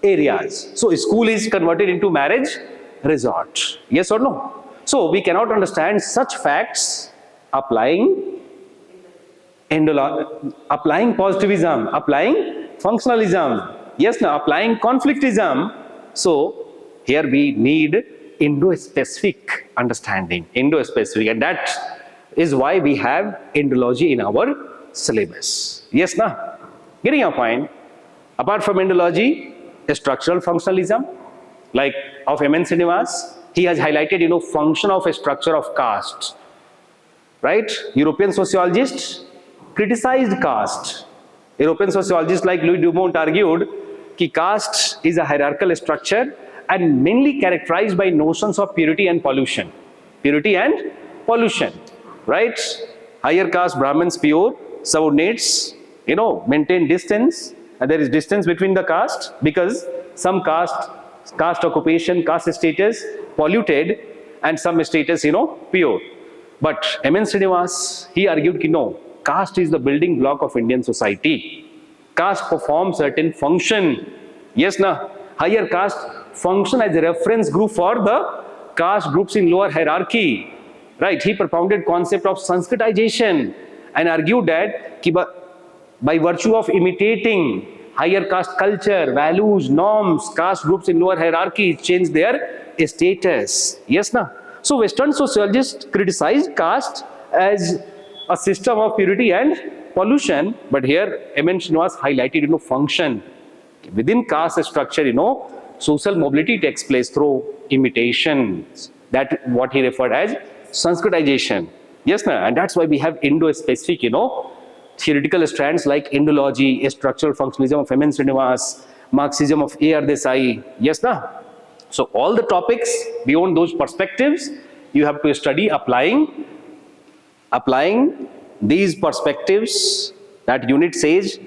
areas. So school is converted into marriage resort. Yes or no? So we cannot understand such facts applying positivism, applying functionalism. Yes, now applying conflictism. So here we need Indo-specific understanding, Indo-specific, and that is why we have Indology in our syllabus. Yes, na? Getting your point? Apart from Indology, structural functionalism, like of M.N. Srinivas, he has highlighted, function of a structure of caste. Right? European sociologists criticized caste. European sociologists like Louis Dumont argued that caste is a hierarchical structure and mainly characterized by notions of purity and pollution. Purity and pollution. Right? higher caste Brahmins pure subordinates, maintain distance, and there is distance between the caste because some caste occupation, caste status polluted, and some status, pure. But M.N. Srinivas, he argued, no, caste is the building block of Indian society. Caste performs certain function. Yes, na? Higher caste function as a reference group for the caste groups in lower hierarchy. Right? He propounded concept of Sanskritization and argued that by virtue of imitating higher caste culture, values, norms, caste groups in lower hierarchy change their status. Yes, na? So Western sociologists criticized caste as a system of purity and pollution, but here M.N. Srinivas highlighted, function. Within caste structure, social mobility takes place through imitations. That what he referred as Sanskritization. Yes, na? And that's why we have Indo-specific, theoretical strands like Indology, a structural functionalism of M.N. Srinivas, Marxism of A.R. Desai. Yes, na? So all the topics beyond those perspectives, you have to study applying these perspectives. That unit says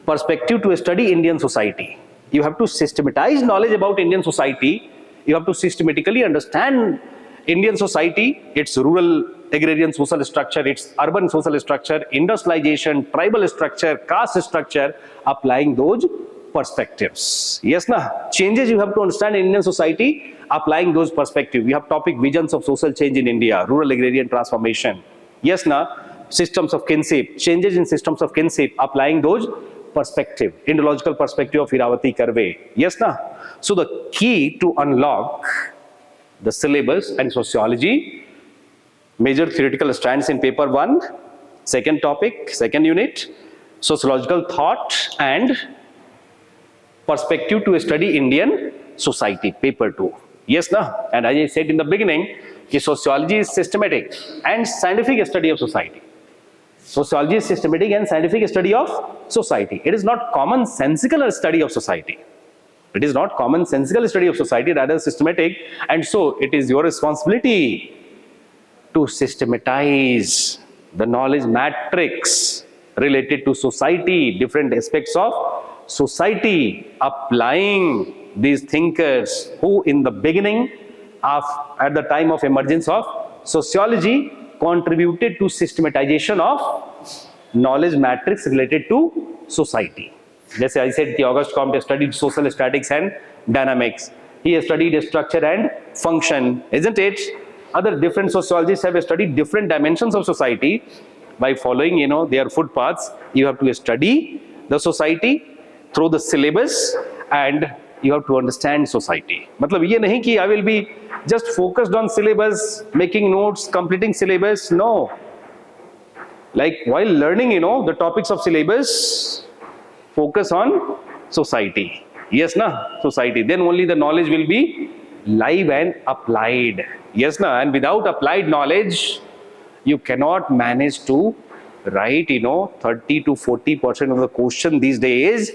perspective to study Indian society. You have to systematize knowledge about Indian society. You have to systematically understand Indian society, its rural agrarian social structure, its urban social structure, industrialization, tribal structure, caste structure, applying those perspectives. Yes, na? Changes you have to understand in Indian society, applying those perspectives. We have topic visions of social change in India, rural agrarian transformation. Yes, na? Systems of kinship, changes in systems of kinship, applying those perspective, Indological perspective of Iravati Karve. Yes, na? So the key to unlock the syllabus and sociology, major theoretical strands in paper 1, second topic, second unit, sociological thought and perspective to study Indian society, paper 2. Yes, na? And as I said in the beginning, sociology is systematic and scientific study of society. Sociology is systematic and scientific study of society. It is not commonsensical study of society. It is not commonsensical study of society, rather systematic. And so it is your responsibility to systematize the knowledge matrix related to society, different aspects of society, applying these thinkers who in the beginning at the time of emergence of sociology contributed to systematization of knowledge matrix related to society. Just as I said, August Comte studied social statics and dynamics. He has studied structure and function, isn't it? Other different sociologists have studied different dimensions of society. By following, their footpaths, you have to study the society through the syllabus and you have to understand society. मतलब ये नहीं कि I will be just focused on syllabus, making notes, completing syllabus. No. Like while learning, the topics of syllabus, focus on society. Yes, na? Society. Then only the knowledge will be live and applied. Yes, na? And without applied knowledge, you cannot manage to write, 30 to 40% of the question these days,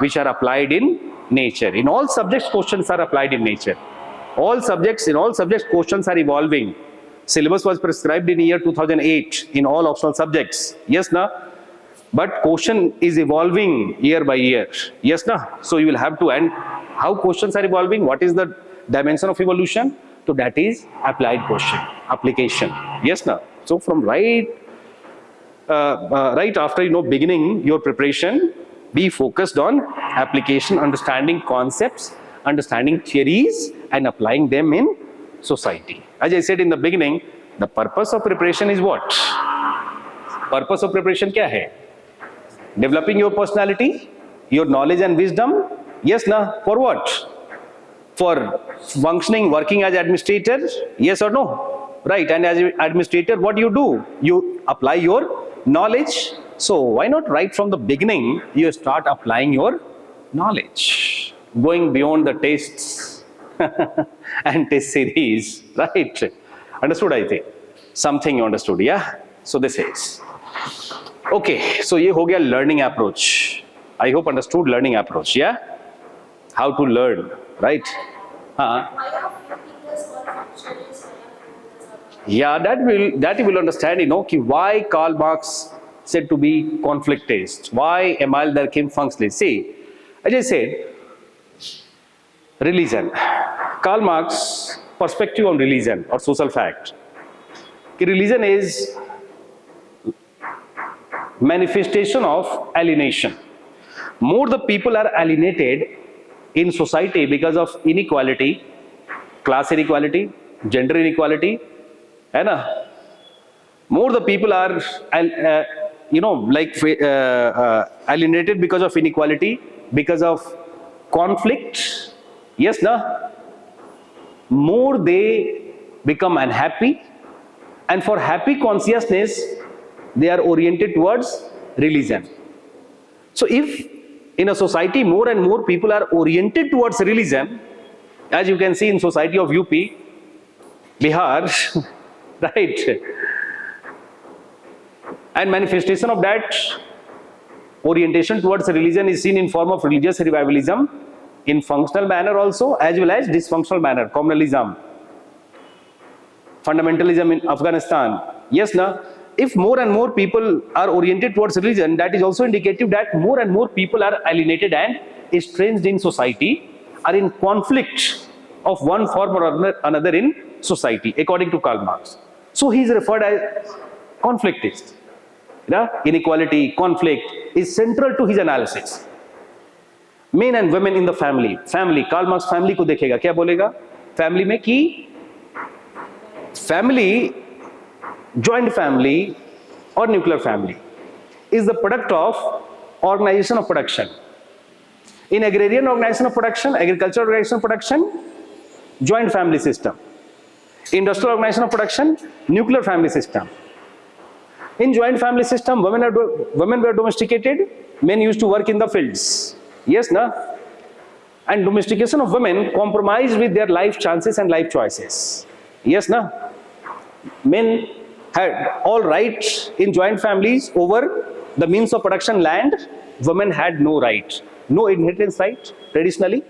which are applied in nature. In all subjects, questions are applied in nature. In all subjects, questions are evolving. Syllabus was prescribed in year 2008 in all optional subjects. Yes, na? But question is evolving year by year. Yes, na? So you will have to, and how questions are evolving? What is the dimension of evolution? So that is applied question, application. Yes, na? So from right after, beginning your preparation, be focused on application, understanding concepts, understanding theories, and applying them in society. As I said in the beginning, the purpose of preparation is what? Purpose of preparation क्या है? Developing your personality, your knowledge and wisdom. Yes, na? For what? For functioning, working as administrator. Yes or no? Right. And as administrator, what do? You apply your knowledge. So why not right from the beginning, you start applying your knowledge, going beyond the tests and test series, right? Understood, I think. Something you understood, yeah? So this is. Okay, so ये हो गया learning approach. I hope understood learning approach, yeah? How to learn, right? Why are few people called functionalists? Why are few people Yeah, that you will understand, ki why Karl Marx said to be conflictist. Why Emile Durkheim functionalist. See, as I said, religion. Karl Marx perspective on religion or social fact. Ki religion is manifestation of alienation. More the people are alienated in society because of inequality, class inequality, gender inequality, है ना? More the people are alienated because of inequality, because of conflict. Yes, na? More they become unhappy, and for happy consciousness they are oriented towards religion. So if in a society more and more people are oriented towards religion, as you can see in society of UP, Bihar, right, and manifestation of that orientation towards religion is seen in form of religious revivalism in functional manner also, as well as dysfunctional manner, communalism, fundamentalism in Afghanistan. Yes, na? If more and more people are oriented towards religion, that is also indicative that more and more people are alienated and estranged in society, are in conflict of one form or another in society, according to Karl Marx. So he is referred as conflictist. Inequality, conflict is central to his analysis. Men and women in the family. Karl Marx family को देखेगा, क्या बोलेगा? Family में कि family, joint family or nuclear family is the product of organization of production. In agrarian organization of production, agricultural organization of production, joint family system. Industrial organization of production, nuclear family system. In joint family system, women were domesticated, men used to work in the fields. Yes, na? And domestication of women compromised with their life chances and life choices. Yes, na? Men had all rights in joint families over the means of production land. Women had no right, no inheritance right. Traditionally,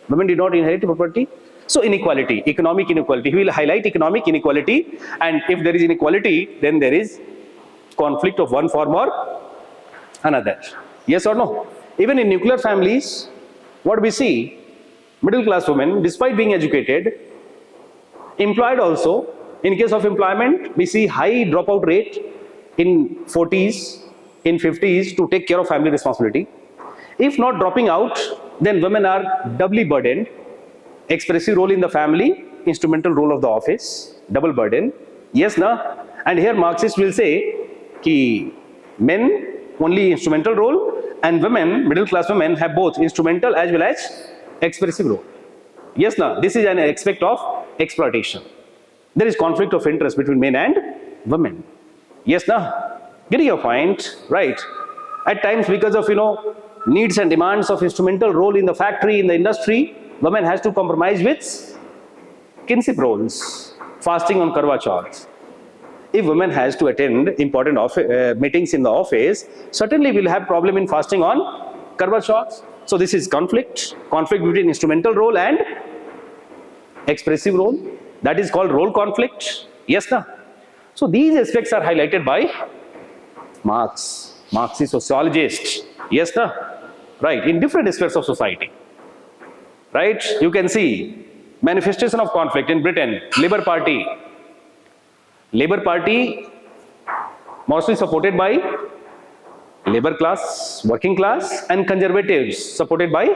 women did not inherit property. So inequality, economic inequality. He will highlight economic inequality, and if there is inequality, then there is conflict of one form or another. Yes or no? Even in nuclear families, what we see, middle class women, despite being educated, employed also. In case of employment, we see high dropout rate in 40s, in 50s to take care of family responsibility. If not dropping out, then women are doubly burdened. Expressive role in the family, instrumental role of the office, double burden. Yes, na? And here Marxists will say कि men only instrumental role and women, middle class women, have both instrumental as well as expressive role. Yes, na? This is an aspect of exploitation. There is conflict of interest between men and women. Yes, na? Getting your point, right? At times, because of needs and demands of instrumental role in the factory, in the industry, women has to compromise with kinship roles, fasting on Karwa Chauth. If women has to attend important meetings in the office, certainly we'll have problem in fasting on Karwa Chauth. So this is conflict between instrumental role and expressive role. That is called role conflict. Yes, na? So these aspects are highlighted by Marx. Marx is sociologist. Yes, na? Right, in different aspects of society. Right? You can see manifestation of conflict in Britain, Labour Party. Labour Party mostly supported by labor class, working class, and conservatives supported by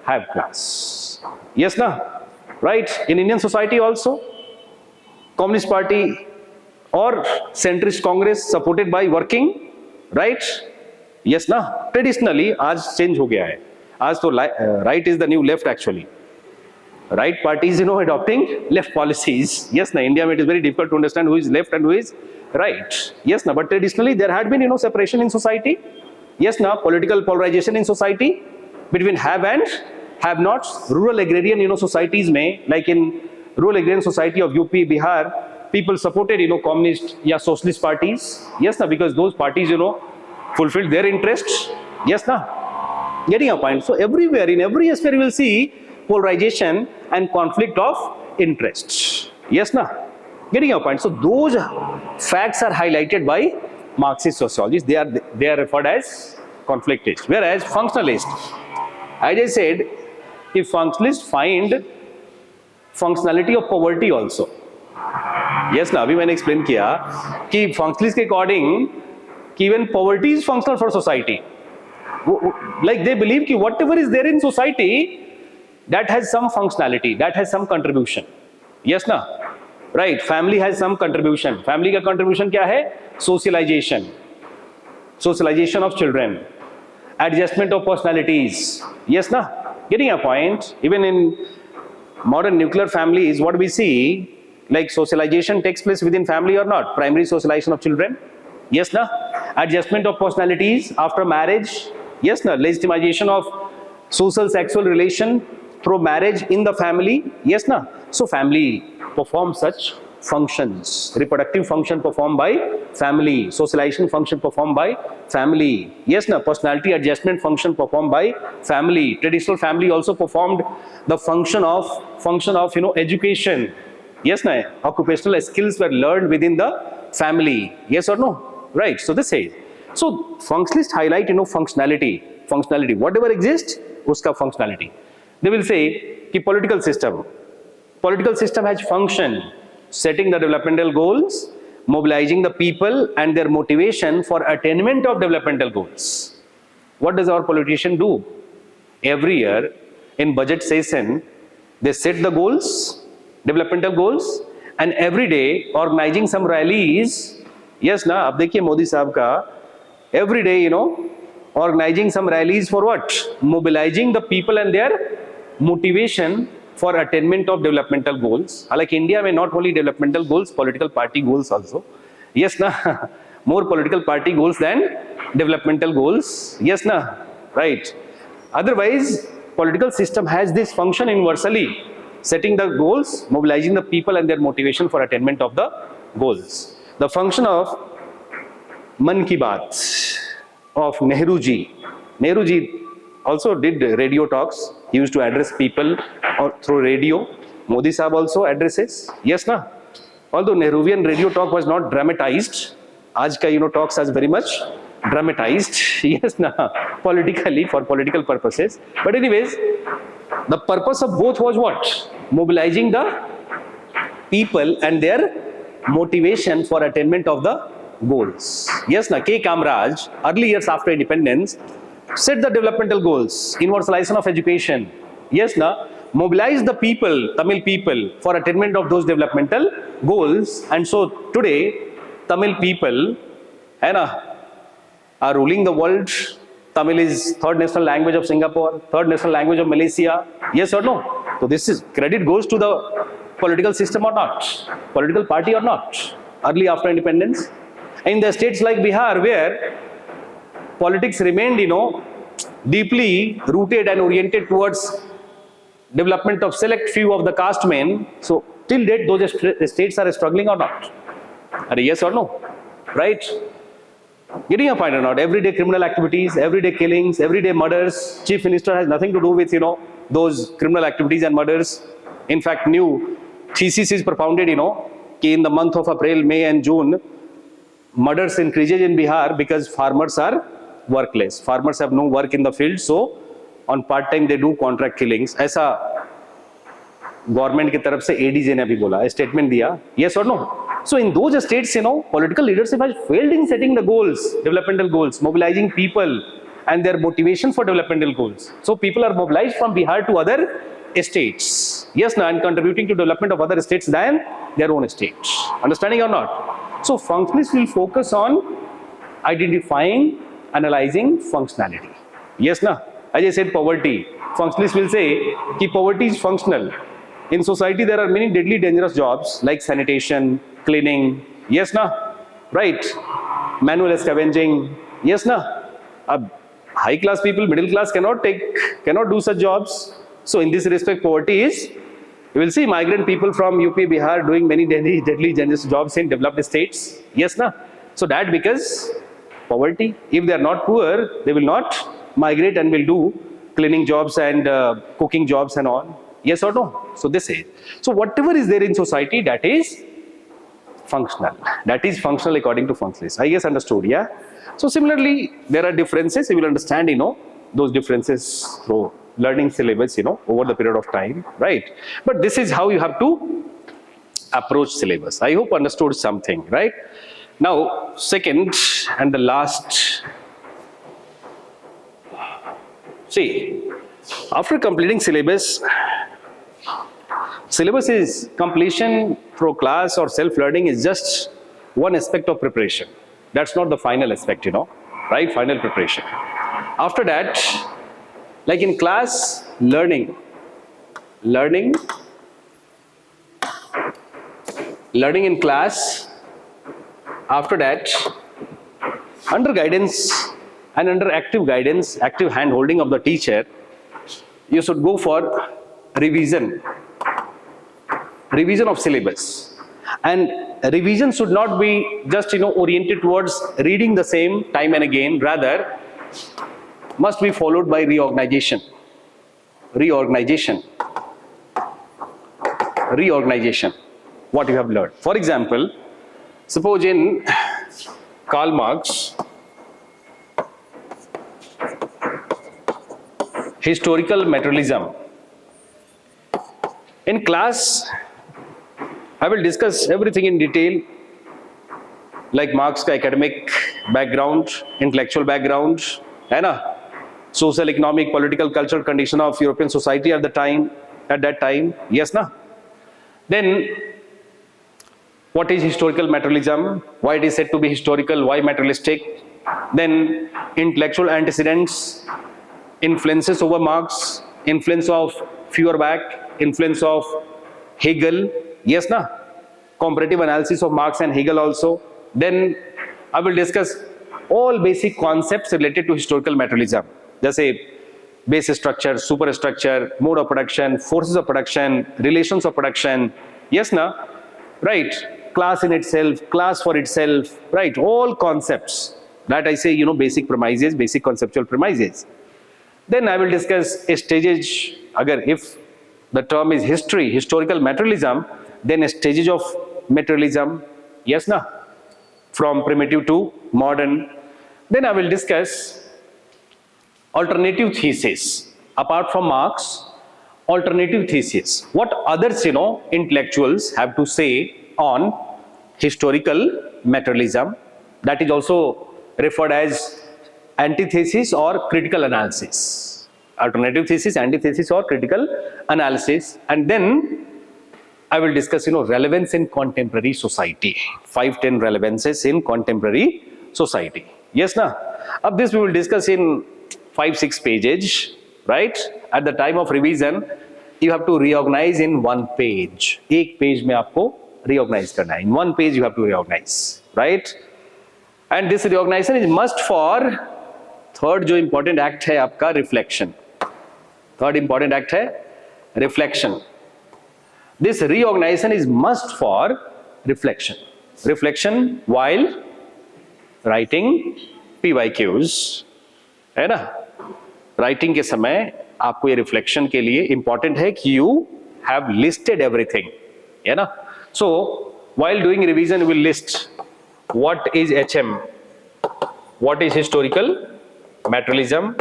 high class. Yes, na? Right? In Indian society also, Communist Party or centrist Congress supported by working, right? Yes, na? Traditionally, आज change हो गया है. आज तो right is the new left actually. Right parties, adopting left policies. Yes, na? India, it is very difficult to understand who is left and who is right. Yes, na? But traditionally, there had been, separation in society. Yes, na? Political polarization in society between have and have-nots. Rural agrarian, societies may, like in rural agrarian society of UP, Bihar, people supported, communist or socialist parties. Yes, na? Because those parties, fulfilled their interests. Yes, na? Getting a point. So everywhere, in every aspect, you will see polarization and conflict of interests. Yes, na? Getting your point? So those facts are highlighted by Marxist sociologists. They are referred as conflictists. Whereas functionalists, as I said, if functionalists find functionality of poverty also. Yes ना, अभी मैंने explain किया कि functionalists के according कि even poverty is functional for society. Like they believe कि whatever is there in society, that has some functionality, that has some contribution. Yes ना, right? Family has some contribution. Family का contribution क्या है? Socialization, socialization of children, adjustment of personalities. Yes na, getting a point? Even in modern nuclear families, what we see, like socialization takes place within family or not? Primary socialization of children. Yes na, adjustment of personalities after marriage. Yes na, legitimization of social sexual relation through marriage in the family. Yes na, so family performs such functions. Reproductive function performed by family, socialization function performed by family. Yes na, personality adjustment function performed by family. Traditional family also performed the function of education. Yes na, occupational skills were learned within the family. Yes or no? Right. So this says, so functionalists highlight functionality, whatever exists uska functionality. They will say कि political system has function, setting the developmental goals, mobilizing the people and their motivation for attainment of developmental goals. What does our politician do? Every year in budget session, they set the goals, developmental goals, and every day organizing some rallies. Yes na, ab dekhiye Modi sahab ka, every day organizing some rallies for what? Mobilizing the people and their motivation for attainment of developmental goals. Like India may not only developmental goals, political party goals also. Yes na, more political party goals than developmental goals. Yes na, right. Otherwise, political system has this function universally, setting the goals, mobilizing the people and their motivation for attainment of the goals. The function of Man Ki Baat of Nehru ji. Nehru ji also did radio talks. He used to address people through radio. Modi Sahab also addresses. Yes na. Although Nehruvian radio talk was not dramatized, aaj ka talks are very much dramatized. Yes na, politically, for political purposes. But anyways, the purpose of both was what? Mobilizing the people and their motivation for attainment of the goals. Yes na, K. Kamraj, early years after independence, set the developmental goals, universalization of education. Yes na, mobilize the people, Tamil people, for attainment of those developmental goals. And so today, Tamil people are ruling the world. Tamil is third national language of Singapore, third national language of Malaysia. Yes or no? So this is, credit goes to the political system or not? Political party or not? Early after independence. In the states like Bihar, where politics remained, deeply rooted and oriented towards development of select few of the caste men. So till date, those states are struggling or not? Yes or no? Right? Getting a point or not? Everyday criminal activities, everyday killings, everyday murders. Chief Minister has nothing to do with, those criminal activities and murders. In fact, new thesis is propounded, in the month of April, May and June, murders increases in Bihar because farmers are workless. Farmers have no work in the field, so on part time they do contract killings. ऐसा government की तरफ से ADJ ने भी बोला, statement दिया. Yes or no? So in those states, political leadership has failed in setting the goals, developmental goals, mobilizing people and their motivation for developmental goals. So people are mobilized from Bihar to other states. Yes, and contributing to development of other states than their own states. Understanding or not? So functionalists will focus on identifying, analyzing functionality. Yes, na? As I said, poverty. Functionalists will say that poverty is functional. In society, there are many deadly dangerous jobs like sanitation, cleaning. Yes, na? Right? Manual scavenging. Yes, na? High class people, middle class cannot do such jobs. So in this respect, poverty is, you will see migrant people from UP, Bihar doing many deadly dangerous jobs in developed states. Yes, na? So that because poverty, if they are not poor, they will not migrate and will do cleaning jobs and cooking jobs and all. Yes or no? So they say. So whatever is there in society, that is Functional. That is functional according to functionalist. I guess understood, yeah? So similarly, there are differences. You will understand, those differences through learning syllabus, over the period of time, right? But this is how you have to approach syllabus. I hope understood something, right? Now, second and the last. See, after completing syllabus is completion through class or self-learning is just one aspect of preparation. That's not the final aspect, right? Final preparation. After that, like in class, learning in class. After that, under guidance and under active guidance, active hand-holding of the teacher, you should go for revision of syllabus. And revision should not be just, oriented towards reading the same time and again, rather must be followed by reorganization, what you have learned. For example, suppose in Karl Marx, historical materialism. In class, I will discuss everything in detail, like Marx's academic background, intellectual background, social, economic, political, cultural condition of European society at that time. Yes, na? Then, what is historical materialism? Why it is said to be historical? Why materialistic? Then, intellectual antecedents, influences over Marx, influence of Feuerbach, influence of Hegel. Yes, na? Comparative analysis of Marx and Hegel also. Then, I will discuss all basic concepts related to historical materialism. Just say base structure, superstructure, mode of production, forces of production, relations of production. Yes, na? Right. Class in itself, class for itself, right? All concepts that I say, basic premises, basic conceptual premises. Then I will discuss stages. If the term is historical materialism, then stages of materialism. Yes, na? From primitive to modern. Then I will discuss alternative thesis. Apart from Marx, alternative thesis. What others, intellectuals have to say on historical materialism. That is also referred as antithesis or critical analysis. Alternative thesis, antithesis or critical analysis. And then I will discuss, relevance in contemporary society. 5-10 relevances in contemporary society. Yes, na? Of this we will discuss in 5-6 pages, right? At the time of revision, you have to reorganize in one page. एक page में आपको reorganize करना है. In one page you have to reorganize, right? And this reorganization is must for third जो important act है आपका reflection. Third important act है reflection. This reorganization is must for reflection. Reflection while writing PYQs, है ना? Writing के समय आपको ये reflection के लिए important है कि you have listed everything, है ना? So while doing revision, you will list what is HM, what is historical materialism,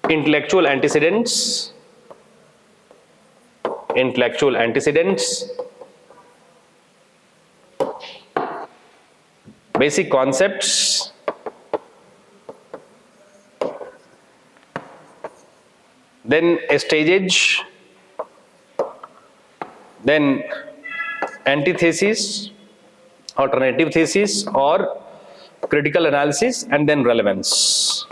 intellectual antecedents, basic concepts, then stages, then antithesis, alternative thesis or critical analysis, and then relevance.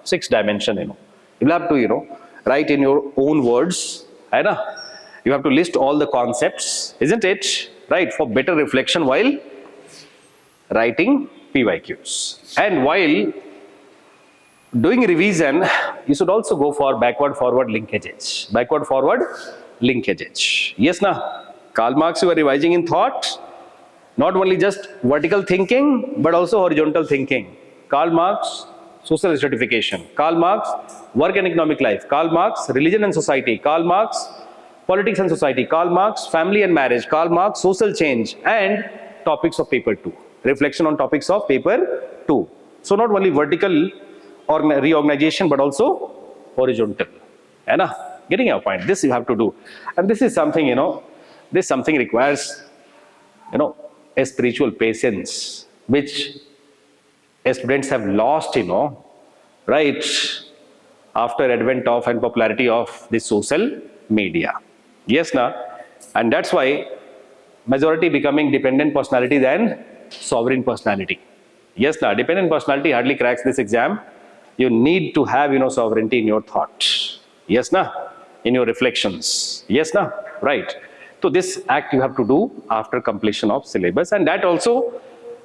6 dimension, you will have to, write in your own words, you have to list all the concepts, isn't it? Right, for better reflection while writing PYQs. And while doing revision, you should also go for backward-forward linkages. Backward-forward linkages. Yes, na? Karl Marx, you are revising in thought, not only just vertical thinking, but also horizontal thinking. Karl Marx, social stratification. Karl Marx, work and economic life. Karl Marx, religion and society. Karl Marx, politics and society, Karl Marx, family and marriage, Karl Marx, social change, and topics of paper 2. Reflection on topics of paper 2. So not only vertical or reorganization, but also horizontal. Getting your point. This you have to do. And this is something, this something requires, a spiritual patience, which students have lost, right, after advent of and popularity of the social media. Yes, na? And that's why majority becoming dependent personality than sovereign personality. Yes, na? Dependent personality hardly cracks this exam. You need to have, sovereignty in your thought. Yes, na? In your reflections. Yes, na? Right. So this act you have to do after completion of syllabus, and that also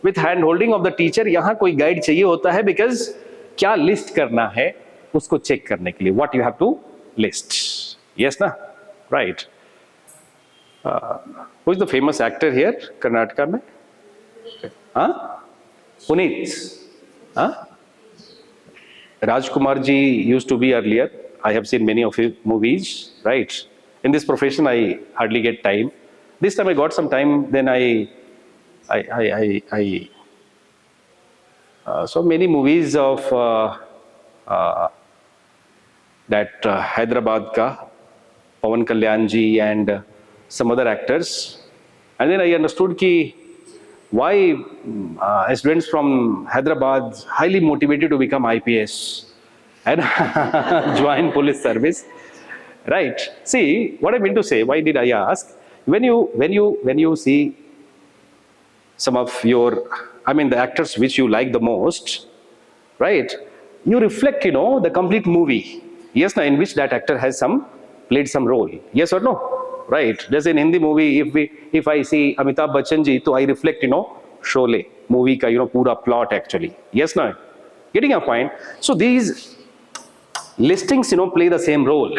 with hand holding of the teacher. यहाँ कोई guide चाहिए होता है, because क्या list करना है उसको check करने के लिए, what you have to list. Yes, na? Right. Who is the famous actor here, Karnataka में? Huh? Puneet. Huh? Rajkumar ji used to be earlier. I have seen many of his movies, right? In this profession, I hardly get time. This time I got some time, then so many movies of that Hyderabad ka, Pawan Kalyan ji and some other actors. And then I understood ki why students from Hyderabad highly motivated to become IPS and join police service. Right. See, what I mean to say, why did I ask? When you see some of your, the actors which you like the most, right? You reflect, the complete movie. Yes, in which that actor has played some role. Yes or no? Right. Just in Hindi movie, if I see Amitabh Bachchan ji, so I reflect, Sholay movie ka, pura plot actually. Yes, no? Getting a point? So these listings, play the same role.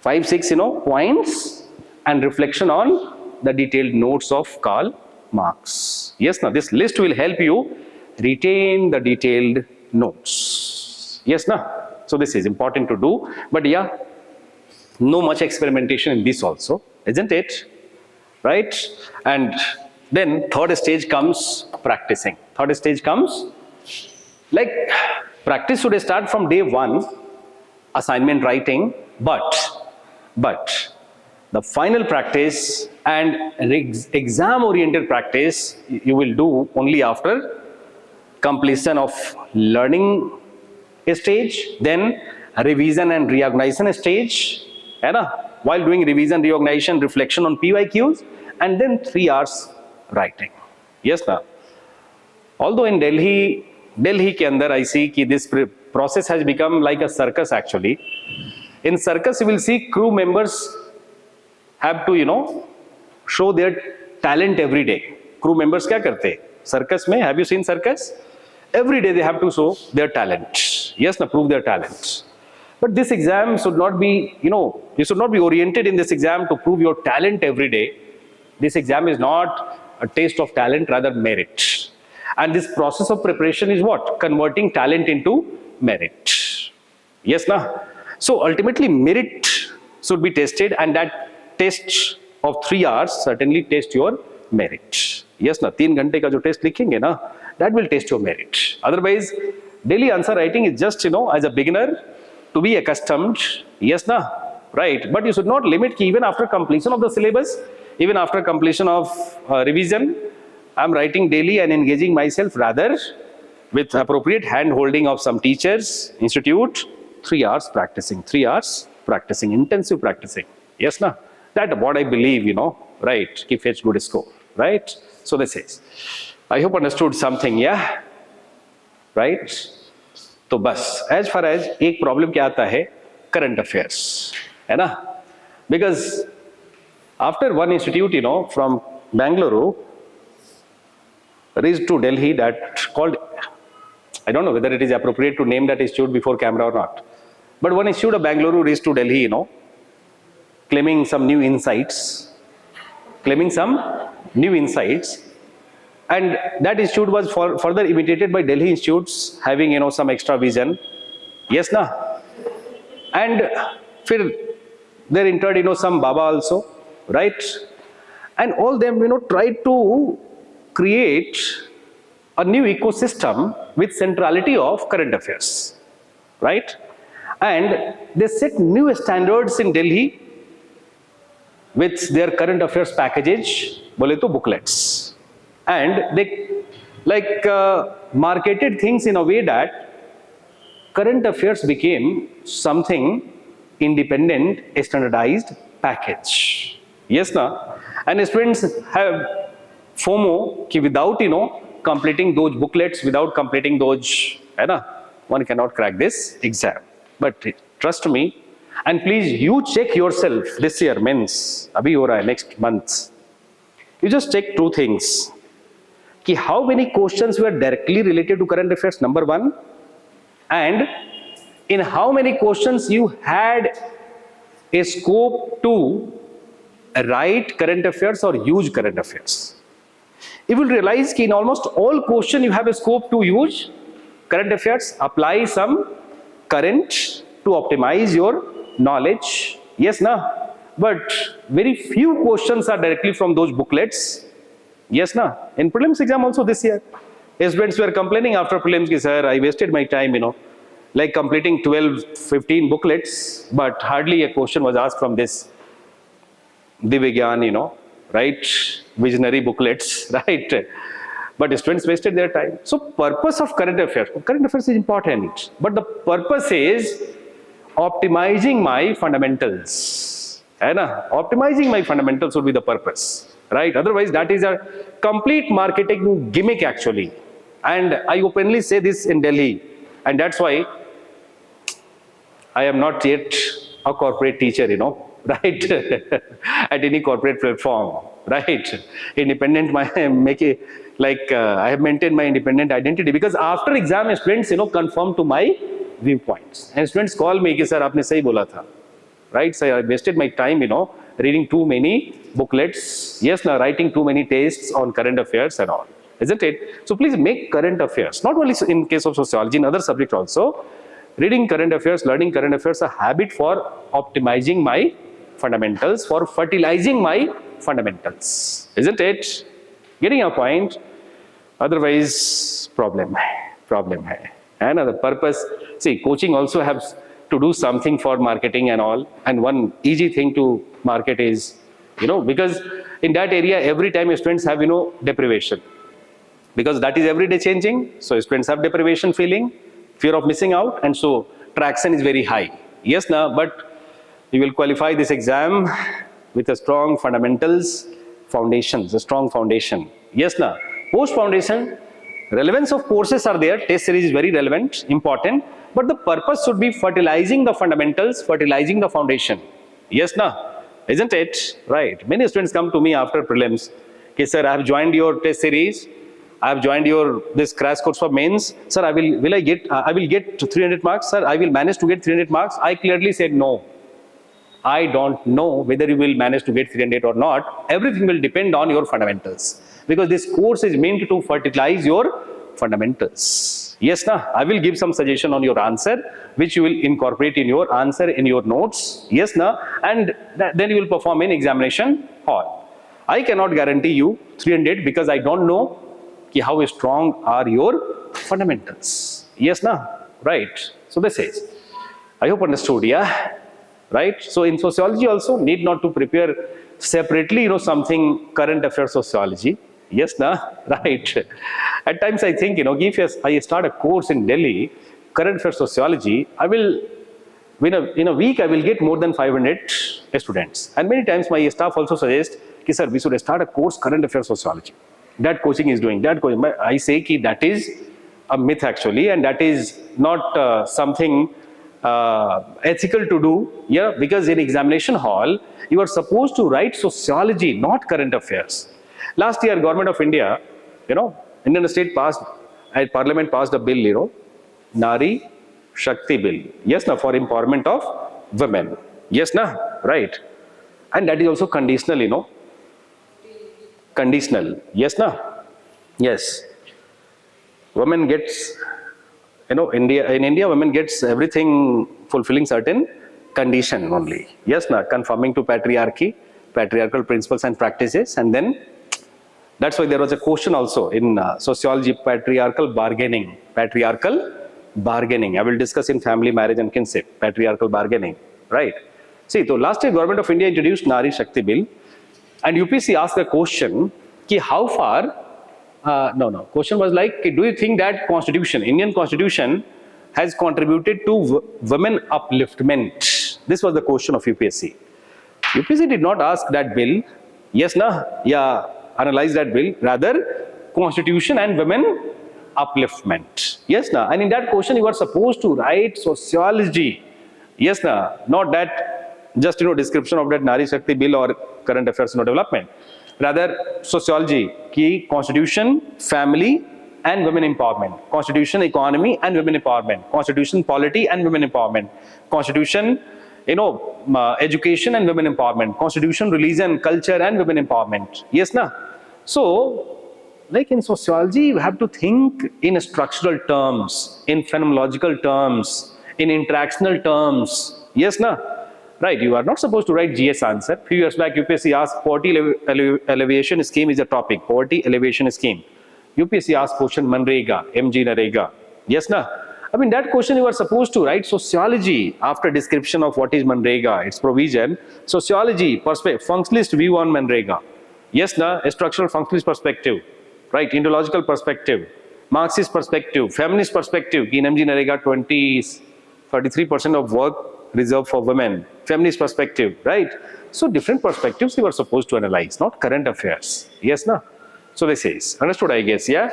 5, 6, points and reflection on the detailed notes of Karl Marx. Yes, now this list will help you retain the detailed notes. Yes, now. So this is important to do. But yeah, no much experimentation in this also, isn't it? Right? And then third stage comes practicing. Third stage comes, like, practice should start from day 1, assignment writing, but the final practice and exam oriented practice you will do only after completion of learning stage, then revision and reorganization stage, while doing revision, reorganization, reflection on PYQs, and then 3 hours writing. Yes, na? Although in Delhi ke andar I see ki this process has become like a circus actually. In circus, you will see crew members have to, show their talent every day. Crew members kya karte? Circus mein, have you seen circus? Every day they have to show their talent. Yes, prove their talent. But this exam should not be, you should not be oriented in this exam to prove your talent every day. This exam is not a test of talent, rather merit. And this process of preparation is what? Converting talent into merit. Yes, na? So ultimately merit should be tested, and that test of 3 hours certainly test your merit. Yes, na? 3 घंटे का जो test लिखेंगे ना, that will test your merit. Otherwise, daily answer writing is just, as a beginner to be accustomed. Yes, na? Right. But you should not limit ki even after completion of the syllabus, even after completion of revision, I'm writing daily and engaging myself rather with appropriate hand holding of some teachers, institute, 3 hours practicing, 3 hours practicing, intensive practicing. Yes, na? That what I believe, right, ki fetch good score, right? So this is, I hope understood something, yeah? Right? तो बस, as far as एक problem क्या आता है, current affairs, है ना? Because after one institute, from Bangalore, reached to Delhi, that called, I don't know whether it is appropriate to name that institute before camera or not. But one institute of Bangalore reached to Delhi, claiming some new insights, and that institute was further imitated by Delhi institutes having, some extra vision. Yes, na? And फिर They entered, some Baba also, right? And all them, tried to create a new ecosystem with centrality of current affairs, right? And they set new standards in Delhi with their current affairs package, bole to booklets. And they marketed things in a way that current affairs became something independent, standardized package. Yes, na? And students have FOMO ki without, completing those booklets, without completing those, one cannot crack this exam. But trust me, and please you check yourself this year, means, abhi ho raha hai, next month. You just check two things. Ki how many questions were directly related to current affairs, number one, and in how many questions you had a scope to write current affairs or use current affairs. You will realize that in almost all questions you have a scope to use current affairs, apply some current to optimize your knowledge. Yes, na? But very few questions are directly from those booklets. Yes, na? In prelims exam also this year, students were complaining after prelims, ki, sir, I wasted my time, like completing 12, 15 booklets, but hardly a question was asked from this Divigyan, right? Visionary booklets, right? But students wasted their time. So purpose of current affairs is important, but the purpose is optimizing my fundamentals. Optimizing my fundamentals would be the purpose, right? Otherwise, that is a complete marketing gimmick actually. And I openly say this in Delhi, and that's why I am not yet a corporate teacher, right? At any corporate platform, right? Independent, I have maintained my independent identity, because after exam, students, conform to my viewpoints. And students call me, sir, aapne sahi bola tha, right? So I wasted my time, reading too many booklets, yes, writing too many tests on current affairs and all, isn't it? So please make current affairs, not only in case of sociology, in other subjects also, reading current affairs, learning current affairs, a habit for optimizing my fundamentals, for fertilizing my fundamentals, isn't it? Getting a point? Otherwise, problem hai. And the purpose, see, coaching also has to do something for marketing and all. And one easy thing to market is, because in that area, every time students have, deprivation. Because that is every day changing. So students have deprivation feeling, fear of missing out. And so traction is very high. Yes, na, but you will qualify this exam with a strong fundamentals, foundations, a strong foundation. Yes, na. Post foundation, relevance of courses are there. Test series is very relevant, important. But the purpose should be fertilizing the fundamentals, fertilizing the foundation. Yes, na? Isn't it? Right. Many students come to me after prelims. Okay, sir, I have joined your test series. I have joined this crash course for mains. Sir, I will get 300 marks. Sir, I will manage to get 300 marks. I clearly said no. I don't know whether you will manage to get 300 or not. Everything will depend on your fundamentals. Because this course is meant to fertilize your fundamentals. Yes, na? I will give some suggestion on your answer, which you will incorporate in your answer, in your notes. Yes, na? And then you will perform in examination hall. I cannot guarantee you 300 because I don't know how strong are your fundamentals. Yes, na? Right. So this is, I hope understood, yeah? Right. So in sociology also need not to prepare separately, something current affairs sociology. Yes, na? Right. At times I think, if I start a course in Delhi, current affairs sociology, I will, in a week, I will get more than 500 students. And many times my staff also suggests, sir, we should start a course current affairs sociology. That coaching is doing, that coaching. I say that is a myth actually, and that is not something ethical to do, yeah, because in examination hall, you are supposed to write sociology, not current affairs. Last year, Government of India, Indian state passed, Parliament passed a bill, Nari Shakti bill. Yes, na, for empowerment of women. Yes, na, right. And that is also conditional, conditional. Yes, na? Yes. Women gets, in India, women gets everything fulfilling certain condition only. Yes, na, conforming to patriarchy, patriarchal principles and practices, and then that's why there was a question also in sociology, patriarchal bargaining. Patriarchal bargaining. I will discuss in family, marriage and kinship. Patriarchal bargaining, right? See, so last year Government of India introduced Nari Shakti Bill, and UPSC asked a question, ki how far, question was like, do you think that Constitution, Indian Constitution has contributed to women upliftment? This was the question of UPSC. UPSC did not ask that bill, yes, na, yeah, analyze that bill, rather Constitution and women upliftment. Yes, na, and in that question you are supposed to write sociology. Yes, na, not that just description of that Nari Shakti bill or current affairs development. Rather sociology, key Constitution, family and women empowerment, Constitution, economy and women empowerment, Constitution, polity and women empowerment, Constitution, education and women empowerment, Constitution, religion, culture and women empowerment. Yes, na? So, like in sociology, you have to think in structural terms, in phenomenological terms, in interactional terms. Yes, na? Right, you are not supposed to write GS answer. A few years back, UPSC asked poverty alleviation scheme is a topic, poverty alleviation scheme. UPSC asked question Manrega, MG Narega. Yes, na? I mean, that question you are supposed to write sociology after description of what is Manrega, its provision. Sociology, functionalist view on Manrega. Yes, na? A structural functionalist perspective, right? Ideological perspective, Marxist perspective, feminist perspective. In MG Narega, 33% of work reserved for women. Feminist perspective, right? So different perspectives you are supposed to analyze, not current affairs. Yes, na? So this is understood, I guess, yeah?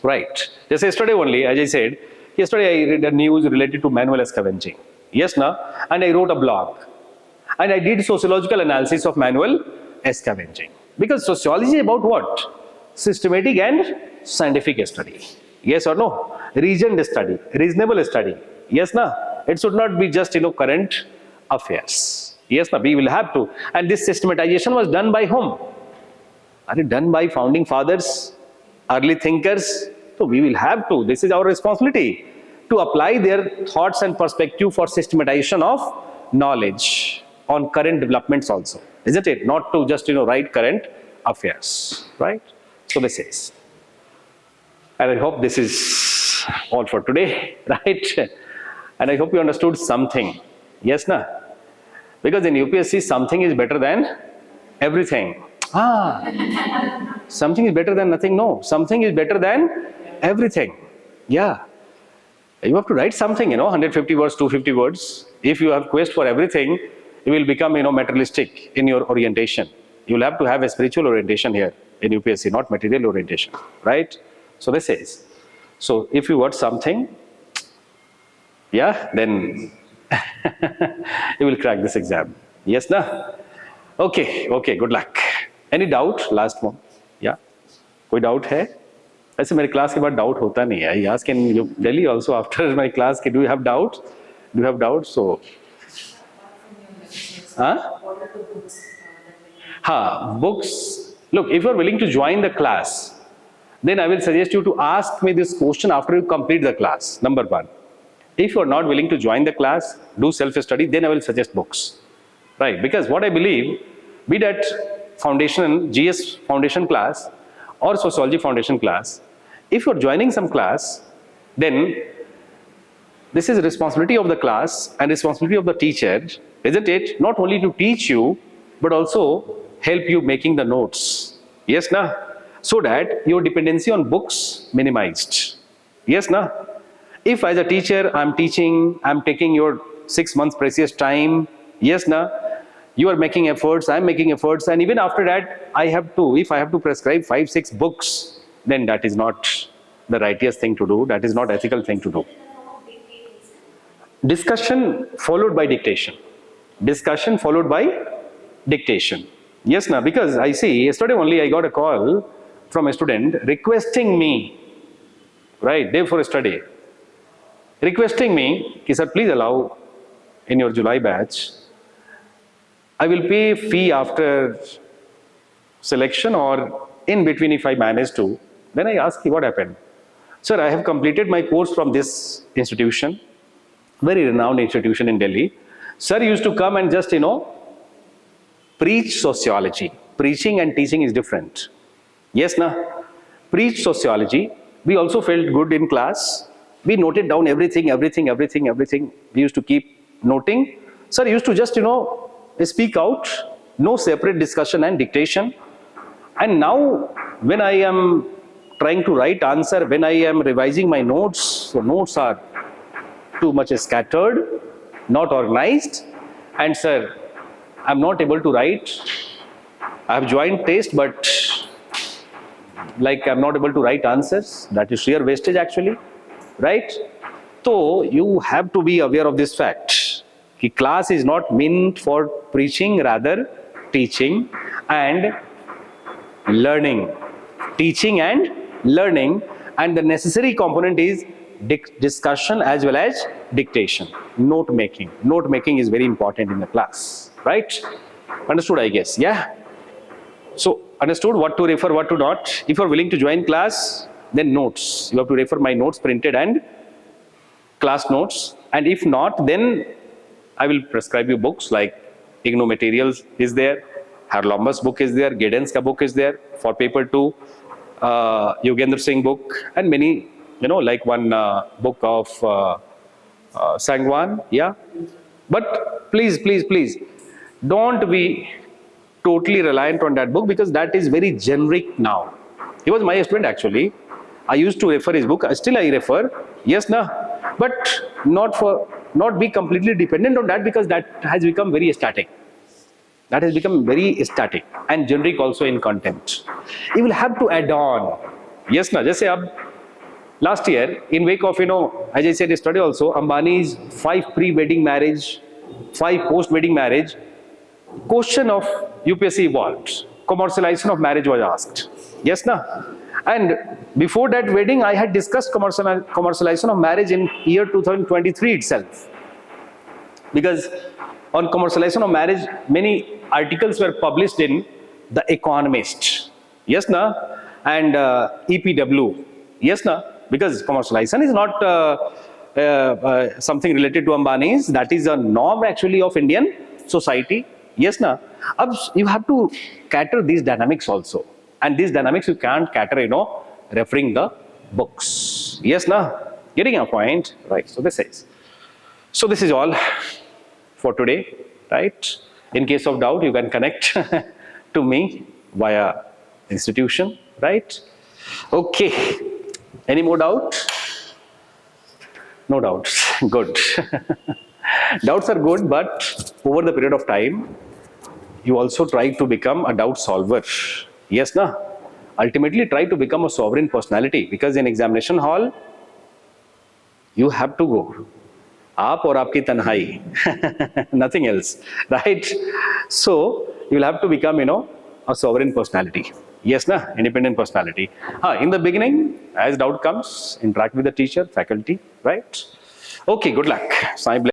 Right. Just yesterday only, as I said, yesterday I read a news related to manual scavenging. Yes, na? And I wrote a blog. And I did sociological analysis of manual scavenging. Because sociology is about what? Systematic and scientific study. Yes or no? Reasoned study, reasonable study. Yes, na? It should not be just, current affairs. Yes, na? We will have to. And this systematization was done by whom? Are it done by founding fathers, early thinkers? So we will have to. This is our responsibility to apply their thoughts and perspective for systematization of knowledge on current developments also. Isn't it? Not to just, write current affairs. Right? So this is. And I hope this is all for today. Right? And I hope you understood something. Yes, na? Because in UPSC, something is better than everything. Something is better than nothing. No, something is better than everything. Yeah. You have to write something, 150 words, 250 words. If you have quest for everything, you will become, materialistic in your orientation. You will have to have a spiritual orientation here in UPSC, not material orientation. Right? So this is. So if you want something, yeah, then you will crack this exam. Yes, na? Okay, good luck. Any doubt? Last one. Yeah. कोई doubt है? ऐसे मेरे class के बाद doubt होता नहीं है. I ask in Delhi also after my class, do you have doubts? Do you have doubts? So, books. Look, if you are willing to join the class, then I will suggest you to ask me this question after you complete the class. Number one. If you are not willing to join the class, do self-study, then I will suggest books. Right? Because what I believe, be that foundation, GS foundation class or sociology foundation class, if you are joining some class, then this is responsibility of the class and responsibility of the teacher, isn't it? Not only to teach you, but also help you making the notes. Yes, na? So that your dependency on books minimized. Yes, na? If as a teacher, I'm teaching, I'm taking your 6 months precious time, yes, na? You are making efforts, I'm making efforts, and even after that, if I have to prescribe 5-6 books, then that is not the righteous thing to do, that is not ethical thing to do. Discussion followed by dictation. Discussion followed by dictation. Yes, na? Because I see, yesterday only I got a call from a student requesting me, right, day for study, requesting me, sir, please allow in your July batch, I will pay fee after selection or in between if I manage to. Then I ask, what happened? Sir, I have completed my course from this institution, very renowned institution in Delhi. Sir used to come and just, preach sociology. Preaching and teaching is different. Yes, na? Preach sociology. We also felt good in class. We noted down everything. We used to keep noting. Sir used to just, speak out. No separate discussion and dictation. And now, when I am trying to write answer, when I am revising my notes, so notes are too much scattered, not organized, and sir, I'm not able to write. I have joined test, but like I'm not able to write answers. That is sheer wastage actually, right? So you have to be aware of this fact. Ki class is not meant for preaching, rather teaching and learning. Teaching and learning, and the necessary component is discussion as well as dictation, note making. Note making is very important in the class, right? Understood, I guess, yeah? So, understood what to refer, what to not. If you are willing to join class, then notes. You have to refer my notes printed and class notes. And if not, then I will prescribe you books like IGNO materials is there, Harlombus book is there, Giddens ka book is there for paper 2, Yogendra Singh book, and many, like one book of Sangwan, yeah. But please, don't be totally reliant on that book, because that is very generic now. He was my student actually. I used to refer his book. Still I refer. Yes, na. But not be completely dependent on that, because that has become very static. That has become very static and generic also in content. You will have to add on. Yes, na. Just say last year, in wake of, as I said yesterday also, Ambani's 5 pre-wedding marriage, 5 post-wedding marriage, question of UPSC evolved. Commercialization of marriage was asked. Yes, na? And before that wedding, I had discussed commercialization of marriage in year 2023 itself. Because on commercialization of marriage, many articles were published in The Economist. Yes, na? And EPW. Yes, na? Because commercialization is not something related to Ambani's. That is a norm actually of Indian society. Yes, na? You have to cater these dynamics also. And these dynamics you can't cater, referring the books. Yes, na? Getting a point? Right, so this is all for today, right? In case of doubt, you can connect to me via institution, right? Okay. Any more doubt? No doubts. Good. Doubts are good, but over the period of time, you also try to become a doubt solver. Yes, na? Ultimately, try to become a sovereign personality, because in examination hall, you have to go. Aap aur aapki tanhai. Nothing else, right? So, you will have to become, a sovereign personality. Yes, na? Independent personality. In the beginning, as doubt comes, interact with the teacher, faculty, right? Okay, good luck. Sai bless.